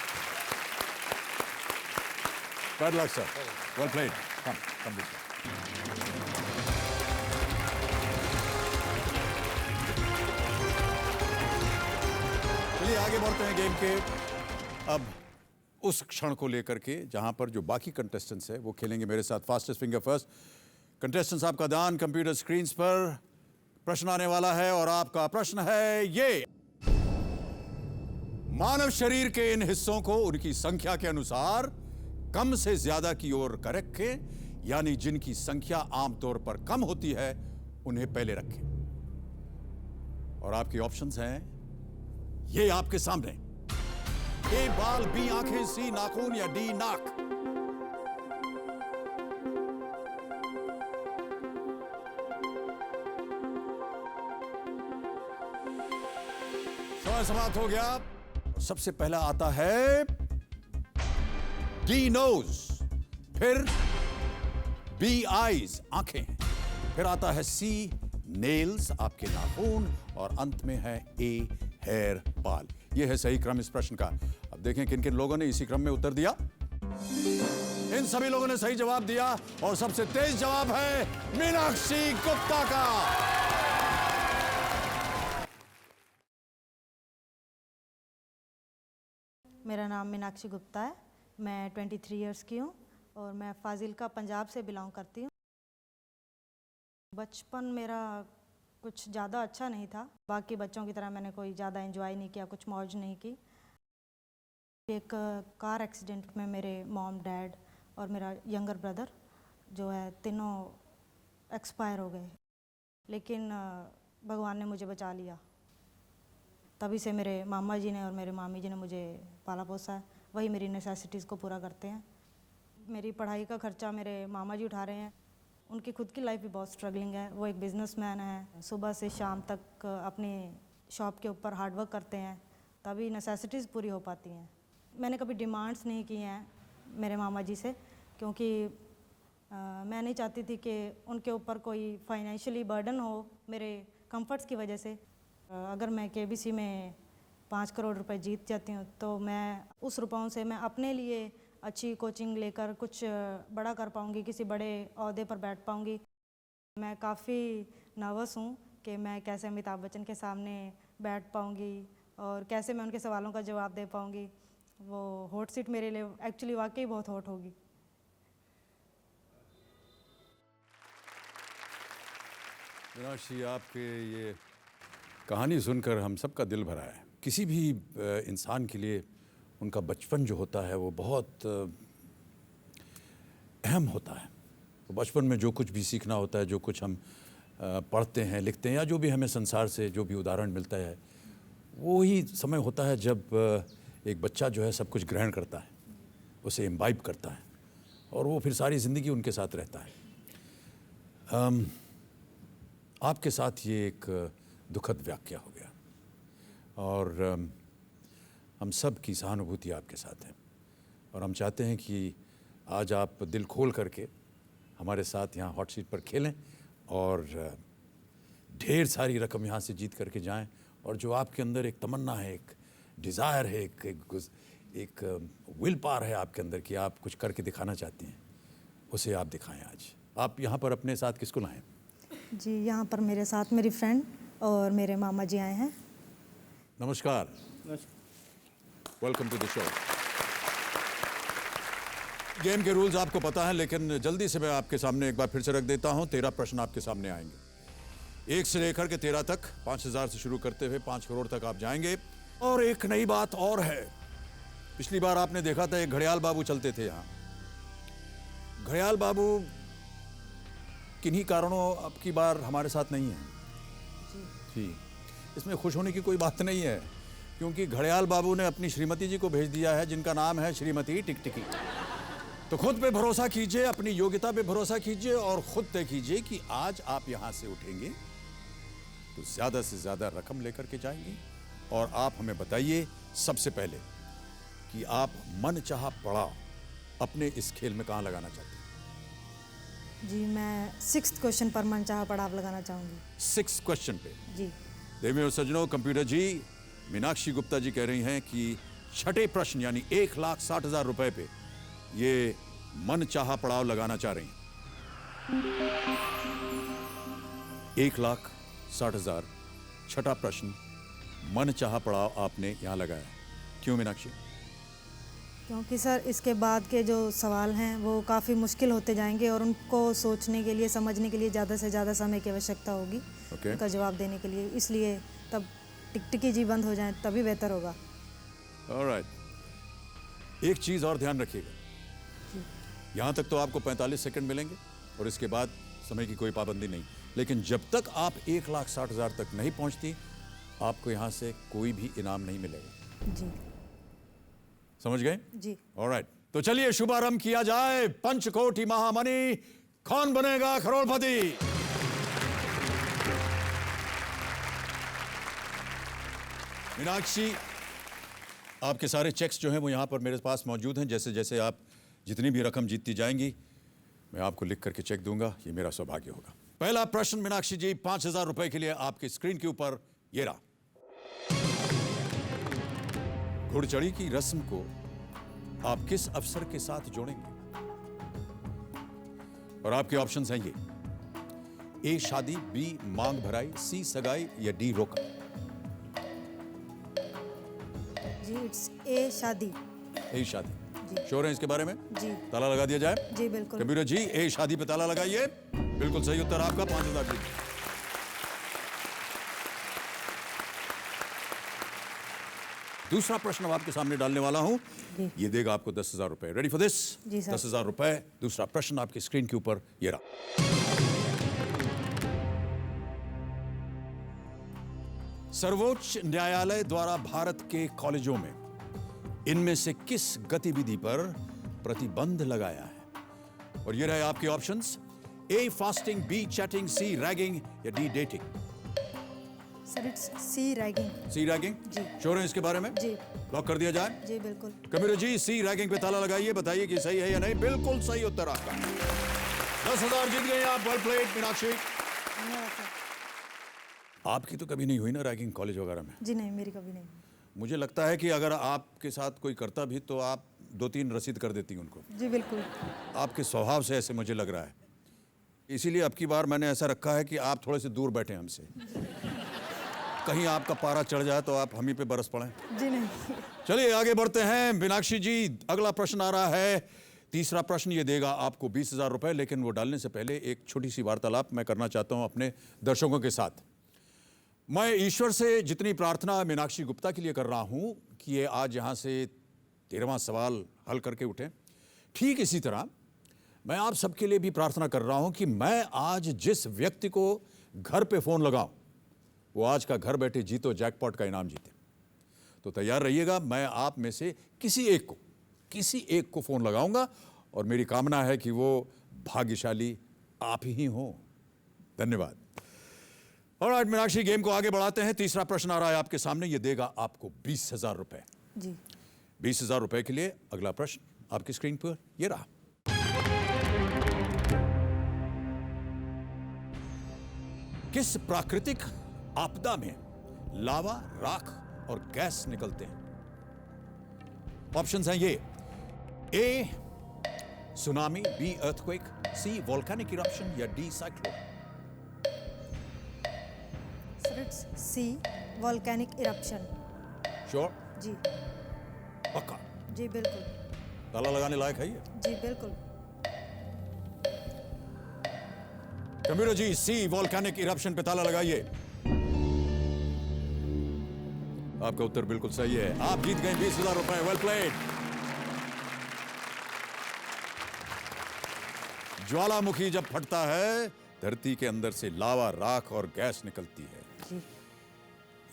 Bad luck sir, well played. Come चलिए आगे बढ़ते हैं गेम के। अब उस क्षण को लेकर के जहां पर जो बाकी कंटेस्टेंट्स है वो खेलेंगे मेरे साथ। Fastest finger first. कंटेस्टेंट्स, आपका ध्यान कंप्यूटर स्क्रीन्स पर। प्रश्न आने वाला है और आपका प्रश्न है ये: मानव शरीर के इन हिस्सों को उनकी संख्या के अनुसार कम से ज्यादा की ओर कर रखें, यानी जिनकी संख्या आमतौर पर कम होती है उन्हें पहले रखें। और आपके ऑप्शंस हैं ये आपके सामने। ए बाल, बी आंखें, सी नाखून या डी नाक। समय समाप्त हो गया। सबसे पहला आता है डी नोज, फिर बी आईज आंखें, फिर आता है सी नेल्स आपके नाखून, और अंत में है ए हेयर बाल। यह है सही क्रम इस प्रश्न का। अब देखें किन किन लोगों ने इसी क्रम में उत्तर दिया। इन सभी लोगों ने सही जवाब दिया और सबसे तेज जवाब है मीनाक्षी गुप्ता का। मेरा नाम मीनाक्षी गुप्ता है, मैं 23 इयर्स की हूँ और मैं फाजिलका पंजाब से बिलोंग करती हूँ। बचपन मेरा कुछ ज़्यादा अच्छा नहीं था, बाकी बच्चों की तरह मैंने कोई ज़्यादा एंजॉय नहीं किया, कुछ मौज नहीं की। एक कार एक्सीडेंट में मेरे मॉम, डैड और मेरा यंगर ब्रदर जो है तीनों एक्सपायर हो गए, लेकिन भगवान ने मुझे बचा लिया। तभी से मेरे मामा जी ने और मेरे मामी जी ने मुझे पाला पोसा है, वही मेरी नेसेसिटीज़ को पूरा करते हैं। मेरी पढ़ाई का खर्चा मेरे मामा जी उठा रहे हैं। उनकी खुद की लाइफ भी बहुत स्ट्रगलिंग है, वो एक बिजनेसमैन है, सुबह से शाम तक अपनी शॉप के ऊपर हार्डवर्क करते हैं, तभी नेसेसिटीज़ पूरी हो पाती हैं। मैंने कभी डिमांड्स नहीं की हैं मेरे मामा जी से, क्योंकि मैं नहीं चाहती थी कि उनके ऊपर कोई फाइनेंशियली बर्डन हो मेरे कंफर्ट्स की वजह से। अगर मैं केबीसी में 5 करोड़ रुपए जीत जाती हूँ तो मैं उस रुपयों से मैं अपने लिए अच्छी कोचिंग लेकर कुछ बड़ा कर पाऊँगी, किसी बड़े ओहदे पर बैठ पाऊँगी। मैं काफ़ी नर्वस हूँ कि मैं कैसे अमिताभ बच्चन के सामने बैठ पाऊँगी और कैसे मैं उनके सवालों का जवाब दे पाऊँगी। वो हॉट सीट मेरे लिए एक्चुअली वाकई बहुत हॉट होगी। मीनाक्षी, आपके ये कहानी सुनकर हम सबका दिल भरा है। किसी भी इंसान के लिए उनका बचपन जो होता है वो बहुत अहम होता है। तो बचपन में जो कुछ भी सीखना होता है, जो कुछ हम पढ़ते हैं, लिखते हैं, या जो भी हमें संसार से जो भी उदाहरण मिलता है, वो ही समय होता है जब एक बच्चा जो है सब कुछ ग्रहण करता है, उसे इम्बाइब करता है और वो फिर सारी ज़िंदगी उनके साथ रहता है। आपके साथ ये एक दुखद वाक़या हो गया और हम सब की सहानुभूति आपके साथ है और हम चाहते हैं कि आज आप दिल खोल करके हमारे साथ यहाँ हॉट सीट पर खेलें और ढेर सारी रकम यहाँ से जीत करके जाएं। और जो आपके अंदर एक तमन्ना है, एक डिज़ायर है, एक विल पावर है आपके अंदर कि आप कुछ करके दिखाना चाहती हैं, उसे आप दिखाएं आज। आप यहाँ पर अपने साथ किसको लाएं? जी, यहाँ पर मेरे साथ मेरी फ्रेंड और मेरे मामा जी आए हैं। नमस्कार, welcome to the show. Game के रूल्स आपको पता है, लेकिन जल्दी से मैं आपके सामने एक बार फिर से रख देता हूं। 13 प्रश्न आपके सामने आएंगे, 1 से लेकर के 13 तक, 5000 से शुरू करते हुए 5 करोड़ तक आप जाएंगे। और एक नई बात और है, पिछली बार आपने देखा था एक घड़ियाल बाबू चलते थे यहाँ। घड़ियाल बाबू किन्हीं कारणों अब की बार हमारे साथ नहीं है जी। इसमें खुश होने की कोई बात नहीं है, क्योंकि घड़ियाल बाबू ने अपनी श्रीमती जी को भेज दिया है, जिनका नाम है श्रीमती टिकटिकी। तो खुद पे भरोसा कीजिए, अपनी योग्यता पे भरोसा कीजिए और खुद तय कीजिए कि आज आप यहां से उठेंगे तो ज्यादा से ज्यादा रकम लेकर के जाएंगे। और आप हमें बताइए सबसे पहले कि आप मन चाहा पड़ाव अपने इस खेल में कहां लगाना चाहते हैं? जी, मैं 6th क्वेश्चन पर मनचाहा पड़ाव लगाना चाहूँगी। 6th क्वेश्चन पे जी। देवियों और सज्जनों, कंप्यूटर जी मीनाक्षी गुप्ता जी कह रही हैं कि 6ठे प्रश्न यानी 1,60,000 रुपए पे ये मन चाहा पड़ाव लगाना चाह रही हैं। 1,60,000, 6ठा प्रश्न मन चाहा पड़ाव आपने यहाँ लगाया। क्यों मीनाक्षी? क्योंकि सर इसके बाद के जो सवाल हैं वो काफ़ी मुश्किल होते जाएंगे और उनको सोचने के लिए, समझने के लिए ज़्यादा से ज़्यादा समय की आवश्यकता होगी उनका जवाब देने के लिए। इसलिए तब टिकटिकी जी बंद हो जाएं तभी बेहतर होगा। ऑलराइट, एक चीज़ और ध्यान रखिएगा, यहाँ तक तो आपको 45 सेकंड मिलेंगे और इसके बाद समय की कोई पाबंदी नहीं। लेकिन जब तक आप 1,60,000 तक नहीं पहुँचती, आपको यहाँ से कोई भी इनाम नहीं मिलेगा जी। समझ गए जी। ऑलराइट, तो चलिए शुभारंभ किया जाए। पंचकोटि महामणि, कौन बनेगा करोड़पति? मीनाक्षी, आपके सारे चेक्स जो हैं वो यहाँ पर मेरे पास मौजूद हैं। जैसे जैसे आप जितनी भी रकम जीतती जाएंगी, मैं आपको लिख करके चेक दूंगा, ये मेरा सौभाग्य होगा। पहला प्रश्न मीनाक्षी जी, 5,000 रुपए के लिए आपकी स्क्रीन के ऊपर ये रहा। घुड़चढ़ी की रस्म को आप किस अवसर के साथ जोड़ेंगे? और आपके ऑप्शंस हैं ये: ए शादी, बी मांग भराई, सी सगाई या डी रोका। जी, इट्स ए शादी। ए शादी, श्योर है इसके बारे में? जी। ताला लगा दिया जाए? जी बिल्कुल। कंप्यूटर जी, ए शादी पे ताला लगाइए। बिल्कुल सही उत्तर आपका, 5,000 रुपये। दूसरा प्रश्न आपके सामने डालने वाला हूं, ये देगा आपको 10,000 रुपए। Ready for this? जी सर। 10,000 रुपए। दूसरा प्रश्न आपकी स्क्रीन के ऊपर ये रहा। सर्वोच्च न्यायालय द्वारा भारत के कॉलेजों में इनमें से किस गतिविधि पर प्रतिबंध लगाया है? और ये रहे आपके options: A fasting, B chatting, C ragging या D dating. Sir it's C ragging. C ragging? जी। श्योर है इसके बारे में? जी। लॉक कर दिया जाए? जी बिल्कुल। कंप्यूटर जी, सी रैगिंग पे ताला लगाइए, बताइए कि सही है या नहीं। बिल्कुल सही उत्तर आपका। 10,000 जीत गए आप। Well played Meenakshi. धन्यवाद सर। आपकी तो कभी नहीं हुई ना रैगिंग कॉलेज वगैरह में? जी नहीं, मेरी कभी नहीं। मुझे लगता है कि अगर आपके साथ कोई करता भी तो आप 2-3 रसीद कर देती उनको। जी बिल्कुल। आपके स्वभाव से ऐसे मुझे लग रहा है, इसीलिए अब की बार मैंने ऐसा रखा है कि आप थोड़े से दूर बैठे हमसे। कहीं आपका पारा चढ़ जाए तो आप हम ही पे बरस पड़े। जी नहीं। चलिए आगे बढ़ते हैं मीनाक्षी जी। अगला प्रश्न आ रहा है, तीसरा प्रश्न। ये देगा आपको 20,000 रुपए, लेकिन वो डालने से पहले एक छोटी सी वार्तालाप मैं करना चाहता हूं अपने दर्शकों के साथ। मैं ईश्वर से जितनी प्रार्थना मीनाक्षी गुप्ता के लिए कर रहा हूं कि ये आज यहां से 13वां सवाल हल करके उठे, ठीक इसी तरह मैं आप सबके लिए भी प्रार्थना कर रहा हूं कि मैं आज जिस व्यक्ति को घर पे फोन लगाऊं वो आज का घर बैठे जीतो जैकपॉट का इनाम जीते। तो तैयार रहिएगा, मैं आप में से किसी एक को फोन लगाऊंगा और मेरी कामना है कि वो भाग्यशाली आप ही हो। धन्यवाद। ऑलराइट मीनाक्षी, गेम को आगे बढ़ाते हैं। तीसरा प्रश्न आ रहा है आपके सामने, ये देगा आपको 20,000 रुपए। जी 20,000 रुपए के लिए अगला प्रश्न आपकी स्क्रीन पर ये रहा। किस प्राकृतिक आपदा में लावा, राख और गैस निकलते हैं? ऑप्शंस हैं ये, A tsunami, B earthquake, C volcanic eruption या D cyclone. Sir it's C volcanic eruption. Sure? जी पक्का? जी बिल्कुल। ताला लगाने लायक है ये? जी बिल्कुल। कंप्यूटर जी, सी वोल्केनिक इरप्शन पे ताला लगाइए। आपका उत्तर बिल्कुल सही है, आप जीत गए 20,000 रुपए। Well played. ज्वालामुखी जब फटता है धरती के अंदर से लावा, राख और गैस निकलती है।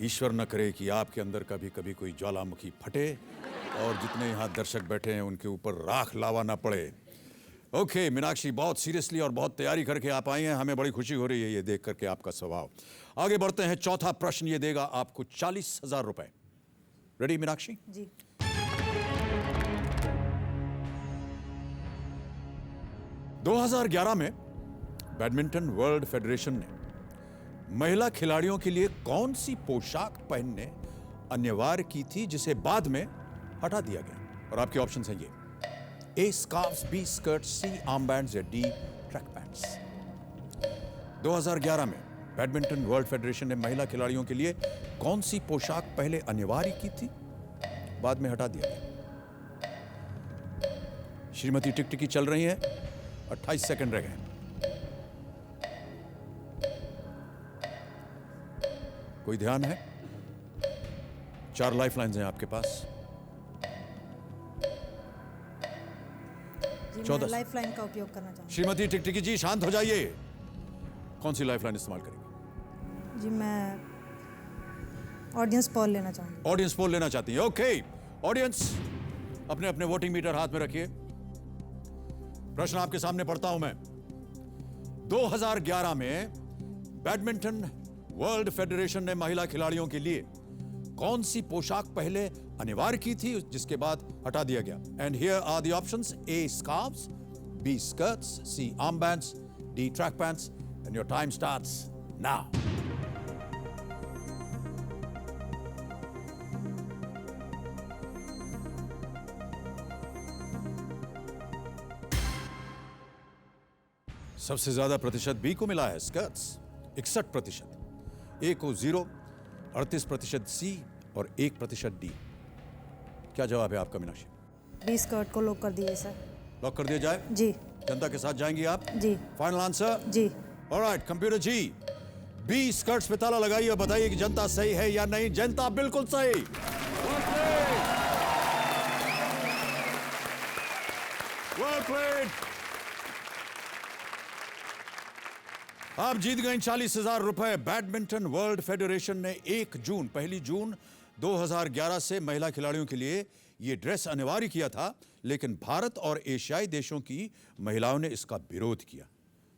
ईश्वर न करे कि आपके अंदर कभी कभी कोई ज्वालामुखी फटे और जितने यहां दर्शक बैठे हैं उनके ऊपर राख, लावा ना पड़े। ओके मीनाक्षी, बहुत सीरियसली और बहुत तैयारी करके आप आई हैं, हमें बड़ी खुशी हो रही है ये देख करके आपका स्वभाव। आगे बढ़ते हैं, चौथा प्रश्न ये देगा आपको 40,000 रुपए। रेडी मीनाक्षी? जी 2011 में बैडमिंटन वर्ल्ड फेडरेशन ने महिला खिलाड़ियों के लिए कौन सी पोशाक पहनने अनिवार्य की थी जिसे बाद में हटा दिया गया? और आपके ऑप्शंस हैं ये, ए स्कार्फ्स, बी स्कर्ट, सी आर्म बैंड्स या डी ट्रैक पैंट्स। 2011 में बैडमिंटन वर्ल्ड फेडरेशन ने महिला खिलाड़ियों के लिए कौन सी पोशाक पहले अनिवार्य की थी, बाद में हटा दिया गया? श्रीमती टिकटिकी चल रही हैं, 28 सेकंड रह गए। कोई ध्यान है? 4 लाइफलाइंस हैं आपके पास। जी 14 मैं लाइफलाइन का उपयोग करना चाहूँगी। श्रीमती टिकटिकी जी शांत हो जाइए। कौन सी लाइफलाइन इस्तेमाल करेंगे? जी मैं ऑडियंस पोल लेना चाहूँगी। ऑडियंस पोल लेना चाहती हैं? ओके ऑडियंस, अपने अपने वोटिंग मीटर हाथ में रखिए। प्रश्न आपके सामने पढ़ता हूं मैं। 2011 में बैडमिंटन वर्ल्ड फेडरेशन ने महिला खिलाड़ियों के लिए कौन सी पोशाक पहले अनिवार्य की थी जिसके बाद हटा दिया गया? And here are the options, A scarfs, B skirts, C armbands, D track pants. And your time starts now. सबसे ज्यादा प्रतिशत बी को मिला है, स्कर्ट्स 61%, ए को 0, 38% सी और 1% डी। क्या जवाब है आपका मीनाक्षी? बी स्कर्ट को लॉक कर दिए सर। लॉक कर दिया जाए? जी जनता के साथ जाएंगी आप? जी फाइनल आंसर? जी। ऑलराइट कंप्यूटर जी, बी स्कर्ट्स पे ताला लगाइए और बताइए कि जनता सही है या नहीं। जनता बिल्कुल सही। Well played. आप जीत गए 40,000 रुपए। बैडमिंटन वर्ल्ड फेडरेशन ने 1 जून 2011 से महिला खिलाड़ियों के लिए यह ड्रेस अनिवार्य किया था, लेकिन भारत और एशियाई देशों की महिलाओं ने इसका विरोध किया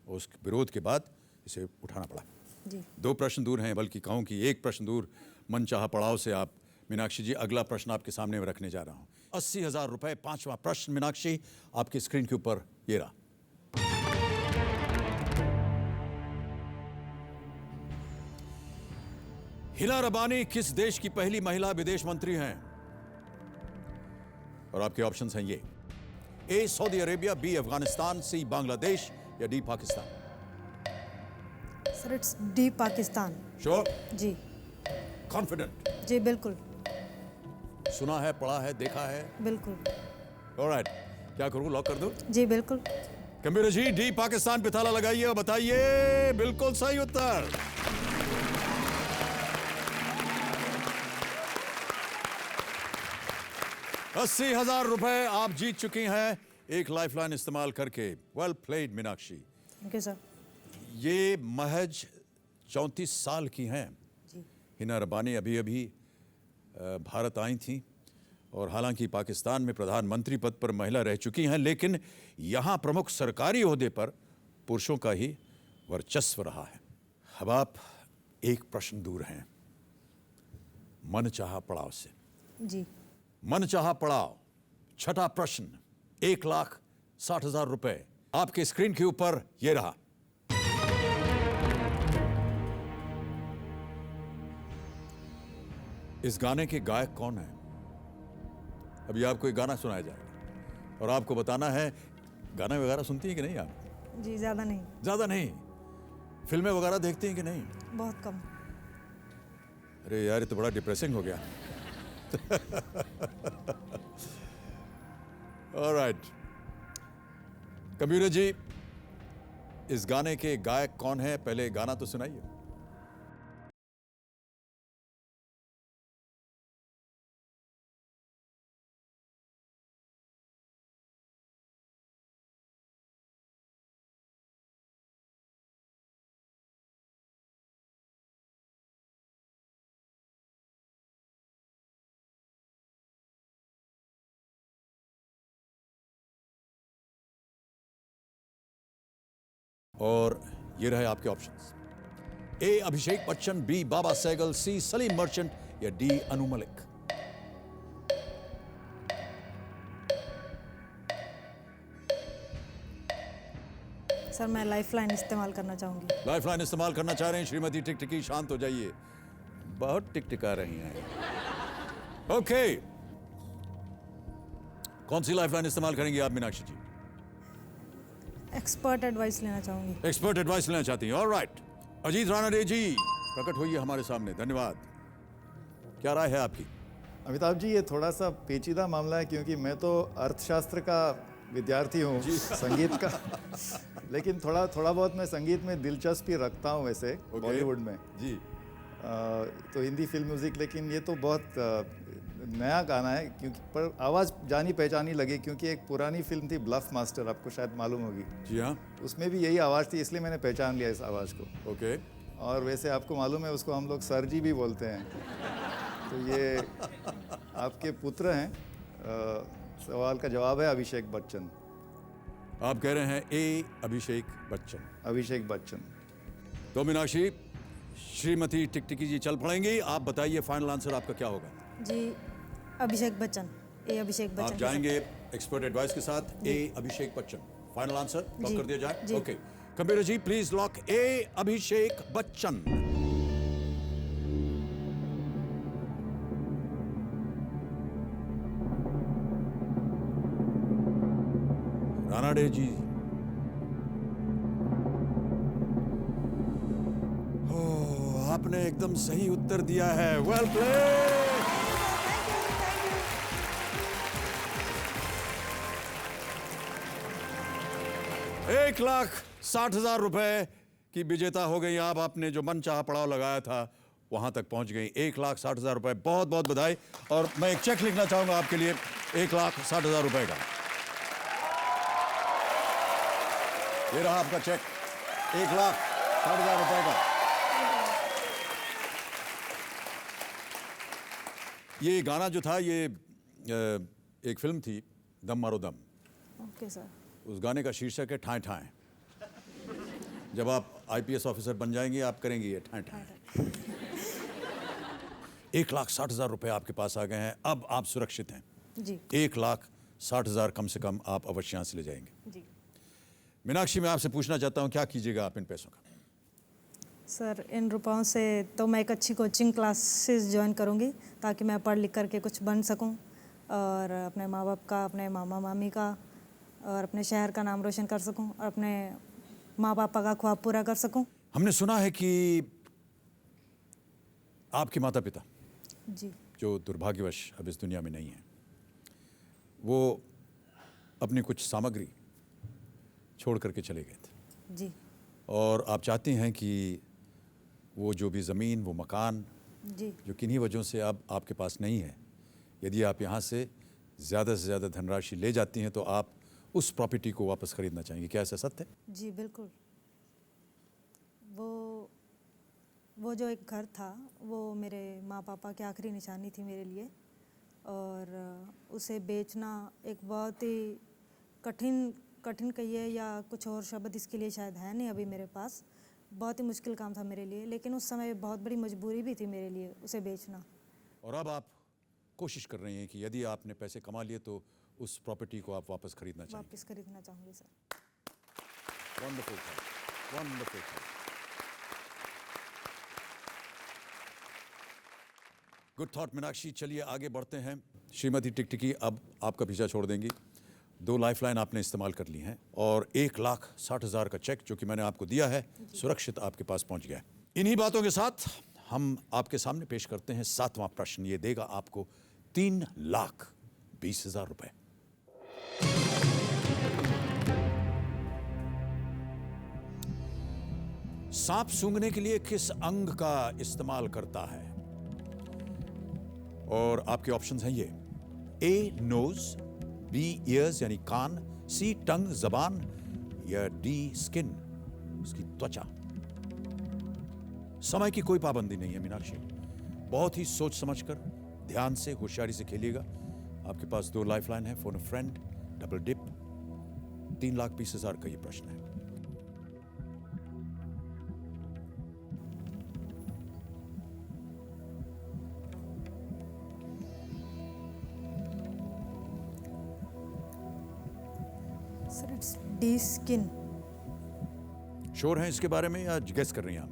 और उस विरोध के बाद इसे उठाना पड़ा। जी 2 प्रश्न दूर हैं, बल्कि कहूं कि 1 प्रश्न दूर मनचाहा पड़ाव से आप मीनाक्षी जी अगला प्रश्न आपके सामने में रखने जा रहा हूं। 80,000 रुपए। 5वां प्रश्न मीनाक्षी आपकी स्क्रीन के ऊपर ये रहा। हिना रबानी किस देश की पहली महिला विदेश मंत्री हैं? और आपके ऑप्शंस हैं ये: A Saudi Arabia, B Afghanistan, C Bangladesh या D Pakistan. Sir it's D Pakistan. Sure? जी। कॉन्फिडेंट? जी बिल्कुल। सुना है, पढ़ा है, देखा है? बिल्कुल। ऑलराइट, क्या करूं, लॉक कर दूं? जी बिल्कुल। कंप्यूटर जी, डी पाकिस्तान पे ताला लगाइए और बताइए बिल्कुल सही उत्तर। ₹80,000 आप जीत चुकी हैं एक लाइफलाइन इस्तेमाल करके। Well played Meenakshi. Thank you sir. ये महज 34 साल की हैं। हिना रबानी अभी अभी भारत आई थी और हालांकि पाकिस्तान में प्रधानमंत्री पद पर महिला रह चुकी हैं, लेकिन यहाँ प्रमुख सरकारी ओहदे पर पुरुषों का ही वर्चस्व रहा है। अब आप एक प्रश्न दूर हैं मनचाहा पड़ाव से। जी। मनचाहा पड़ाव, छठा प्रश्न, ₹1,60,000 आपके स्क्रीन के ऊपर ये रहा। इस गाने के गायक कौन है? अभी आपको एक गाना सुनाया जाएगा और आपको बताना है, गाना वगैरह सुनती हैं कि नहीं आप? जी ज़्यादा नहीं। ज़्यादा नहीं? फिल्में वगैरह देखती हैं कि नहीं? बहुत कम। अरे यार, ये तो बड़ा डिप्रेसिंग हो गया। ऑलराइट, कंप्यूटर जी, इस गाने के गायक कौन है? पहले गाना तो सुनाइए। और ये रहे आपके ऑप्शंस: ए अभिषेक बच्चन, बी बाबा सहगल, सी सलीम मर्चेंट या डी अनु मलिक। सर मैं लाइफलाइन इस्तेमाल करना चाहूँगी। लाइफलाइन इस्तेमाल करना चाह रहे हैं श्रीमती टिकटिकी? शांत हो जाइए, बहुत टिकटिका रही हैं। ओके, कौन सी लाइफलाइन इस्तेमाल करेंगी आप मीनाक्षी जी? एक्सपर्ट एडवाइस लेना चाहूँगी। एक्सपर्ट एडवाइस लेना चाहती हैं। ऑलराइट, अजीत राणा डे जी प्रकट होइए हमारे सामने। धन्यवाद। क्या राय है आपकी? अमिताभ जी, ये थोड़ा सा पेचीदा मामला है क्योंकि मैं तो अर्थशास्त्र का विद्यार्थी हूँ, संगीत का, लेकिन थोड़ा बहुत मैं संगीत में दिलचस्पी रखता हूँ वैसे बॉलीवुड में जी। तो हिंदी फिल्म म्यूज़िक, लेकिन ये तो बहुत नया गाना है क्योंकि पर आवाज़ जानी पहचानी लगी क्योंकि एक पुरानी फिल्म थी ब्लफ मास्टर, आपको शायद मालूम होगी। जी हाँ। उसमें भी यही आवाज़ थी, इसलिए मैंने पहचान लिया इस आवाज़ को। ओके। और वैसे आपको मालूम है उसको हम लोग सर जी भी बोलते हैं। तो ये आपके पुत्र हैं। सवाल का जवाब है अभिषेक बच्चन। आप कह रहे हैं ए अभिषेक बच्चन? अभिषेक बच्चन। तो मीनाक्षी, श्रीमती टिकटिकी जी चल पड़ेंगी। आप बताइए फाइनल आंसर आपका क्या होगा? जी अभिषेक बच्चन। ए अभिषेक बच्चन। आप जाएंगे एक्सपर्ट एडवाइस के साथ A Abhishek Bachchan. Final answer lock कर दिया जाए? Okay, computer ji please lock A Abhishek Bachchan. Rana Dey ji, आपने एकदम सही उत्तर दिया है। Well played. ₹1,60,000 की विजेता हो गई आप। आपने जो मनचाहा पड़ाव लगाया था वहां तक पहुंच गई। ₹1,60,000, बहुत बहुत बधाई। और मैं एक चेक लिखना चाहूंगा आपके लिए ₹1,60,000 का। ये रहा आपका चेक, ₹1,60,000 का। ये गाना जो था, ये एक फिल्म थी दम मारो दम। Okay sir. उस गाने का शीर्षक है ठाएं ठाएं। जब आप IPS ऑफिसर बन जाएंगे आप करेंगे ये ठाएं ठाएं। ₹1,60,000 आपके पास आ गए हैं। अब आप सुरक्षित हैं जी। 1,60,000 कम से कम आप अवश्य यहाँ से ले जाएंगे। जी। मीनाक्षी, मैं आपसे पूछना चाहता हूँ क्या कीजिएगा आप इन पैसों का? सर इन रुपयों से तो मैं एक अच्छी कोचिंग क्लासेस ज्वाइन करूँगी ताकि मैं पढ़ लिख करके कुछ बन सकूँ और अपने माँ बाप का, अपने मामा मामी का और अपने शहर का नाम रोशन कर सकूँ और अपने माँ पापा का ख्वाब पूरा कर सकूँ। हमने सुना है कि आपके माता पिता जी। जो दुर्भाग्यवश अब इस दुनिया में नहीं है, वो अपनी कुछ सामग्री छोड़ करके चले गए थे जी। और आप चाहती हैं कि वो जो भी ज़मीन, वो मकान जी। जो किन्हीं वजहों से अब आपके पास नहीं है, यदि आप यहाँ से ज़्यादा धनराशि ले जाती हैं तो आप उस प्रॉपर्टी को वापस खरीदना चाहेंगे। क्या ऐसा सत्य है? जी बिल्कुल। वो जो एक घर था वो मेरे माँ पापा की आखिरी निशानी थी मेरे लिए और उसे बेचना एक बहुत ही कठिन कहिए या कुछ और शब्द इसके लिए शायद है नहीं अभी मेरे पास। बहुत ही मुश्किल काम था मेरे लिए, लेकिन उस समय बहुत बड़ी मजबूरी भी थी मेरे लिए उसे बेचना। और अब आप कोशिश कर रही हैं कि yadi आपने पैसे कमा लिए तो उस प्रॉपर्टी को आप वापस खरीदना चाहेंगे। वापस खरीदना चाहूँगी सर। वंडरफुल था, वंडरफुल था। Good thought Meenakshi. चलिए आगे बढ़ते हैं। श्रीमती टिकटिकी अब आपका पीछा छोड़ देंगी। 2 लाइफलाइन आपने इस्तेमाल कर ली हैं और 1,60,000 का चेक जो कि मैंने आपको दिया है सुरक्षित आपके पास पहुंच गया है। इन्हीं बातों के साथ हम आपके सामने पेश करते हैं 7वां प्रश्न। ये देगा आपको 3,20,000 रुपए। सांप सूंघने के लिए किस अंग का इस्तेमाल करता है? और आपके ऑप्शंस हैं ये: A नोज, B ईयर्स यानी कान, C टंग जबान या D स्किन उसकी त्वचा। समय की कोई पाबंदी नहीं है मीनाक्षी, बहुत ही सोच समझकर ध्यान से होशियारी से खेलिएगा। आपके पास 2 लाइफलाइन है, phone a friend, double dip. 3,20,000 का ये प्रश्न है। Sir it's D skin. Sure हैं इसके बारे में या गेस कर रही हैं आप?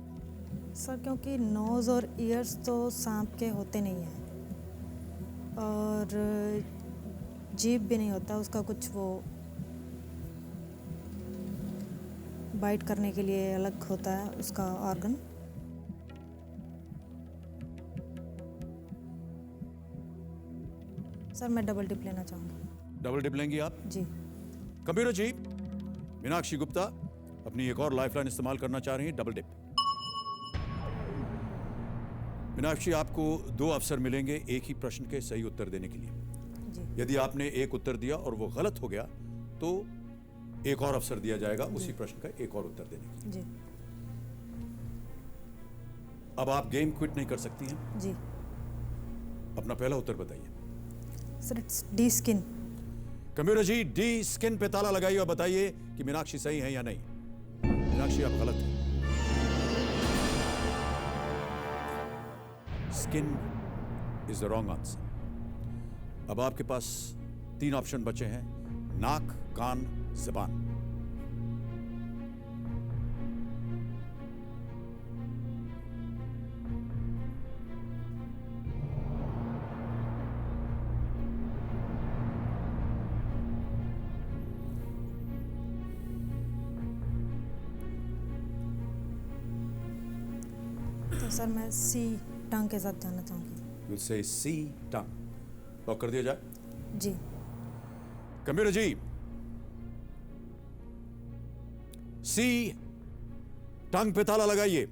सर क्योंकि नोज और ईयर्स तो सांप के होते नहीं हैं और जीभ भी नहीं होता उसका, कुछ वो बाइट करने के लिए अलग होता है उसका ऑर्गन। सर मैं डबल डिप लेना चाहूँगी। डबल डिप लेंगी आप? जी। कंप्यूटर जी, मीनाक्षी गुप्ता अपनी एक और लाइफलाइन इस्तेमाल करना चाह रही हैं, डबल डिप। मीनाक्षी आपको 2 अवसर मिलेंगे एक ही प्रश्न के सही उत्तर देने के लिए। जी। यदि आपने एक उत्तर दिया और वो गलत हो गया तो एक और अवसर दिया जाएगा उसी प्रश्न का एक और उत्तर देने के लिए। जी। अब आप गेम क्विट नहीं कर सकती हैं। जी। अपना पहला उत्तर बताइए। Sir it's D skin. Computer ji, D skin पे ताला लगाइए और बताइए कि मीनाक्षी सही है या नहीं। मीनाक्षी आप गलत हैं। Skin is the wrong answer. अब आपके पास 3 ऑप्शन बचे हैं: नाक, कान, ज़बान। तो सर मैं सी टंग के साथ जाना चाहूँगी। Will say C tongue. Lock कर दिया जाए? जी। कंप्यूटर जी, सी टंग पे ताला लगाइए।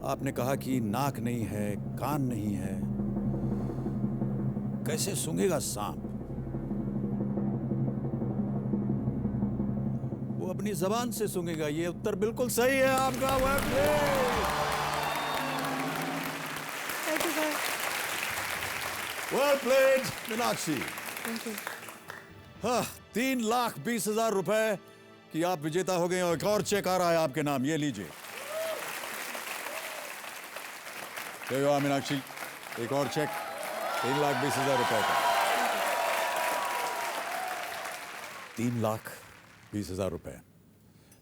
आपने कहा कि नाक नहीं है, कान नहीं है, कैसे सूंघेगा सांप? वो अपनी जबान से सूंघेगा। ये उत्तर बिल्कुल सही है आपका। Thank you sir. Well played Meenakshi. Thank you. हाँ, 3,20,000 रुपए की आप विजेता हो गए। और एक और चेक आ रहा है आपके नाम, ये लीजिए। मीनाक्षी, एक और चेक 3,20,000 रुपए का। 3,20,000 रुपए।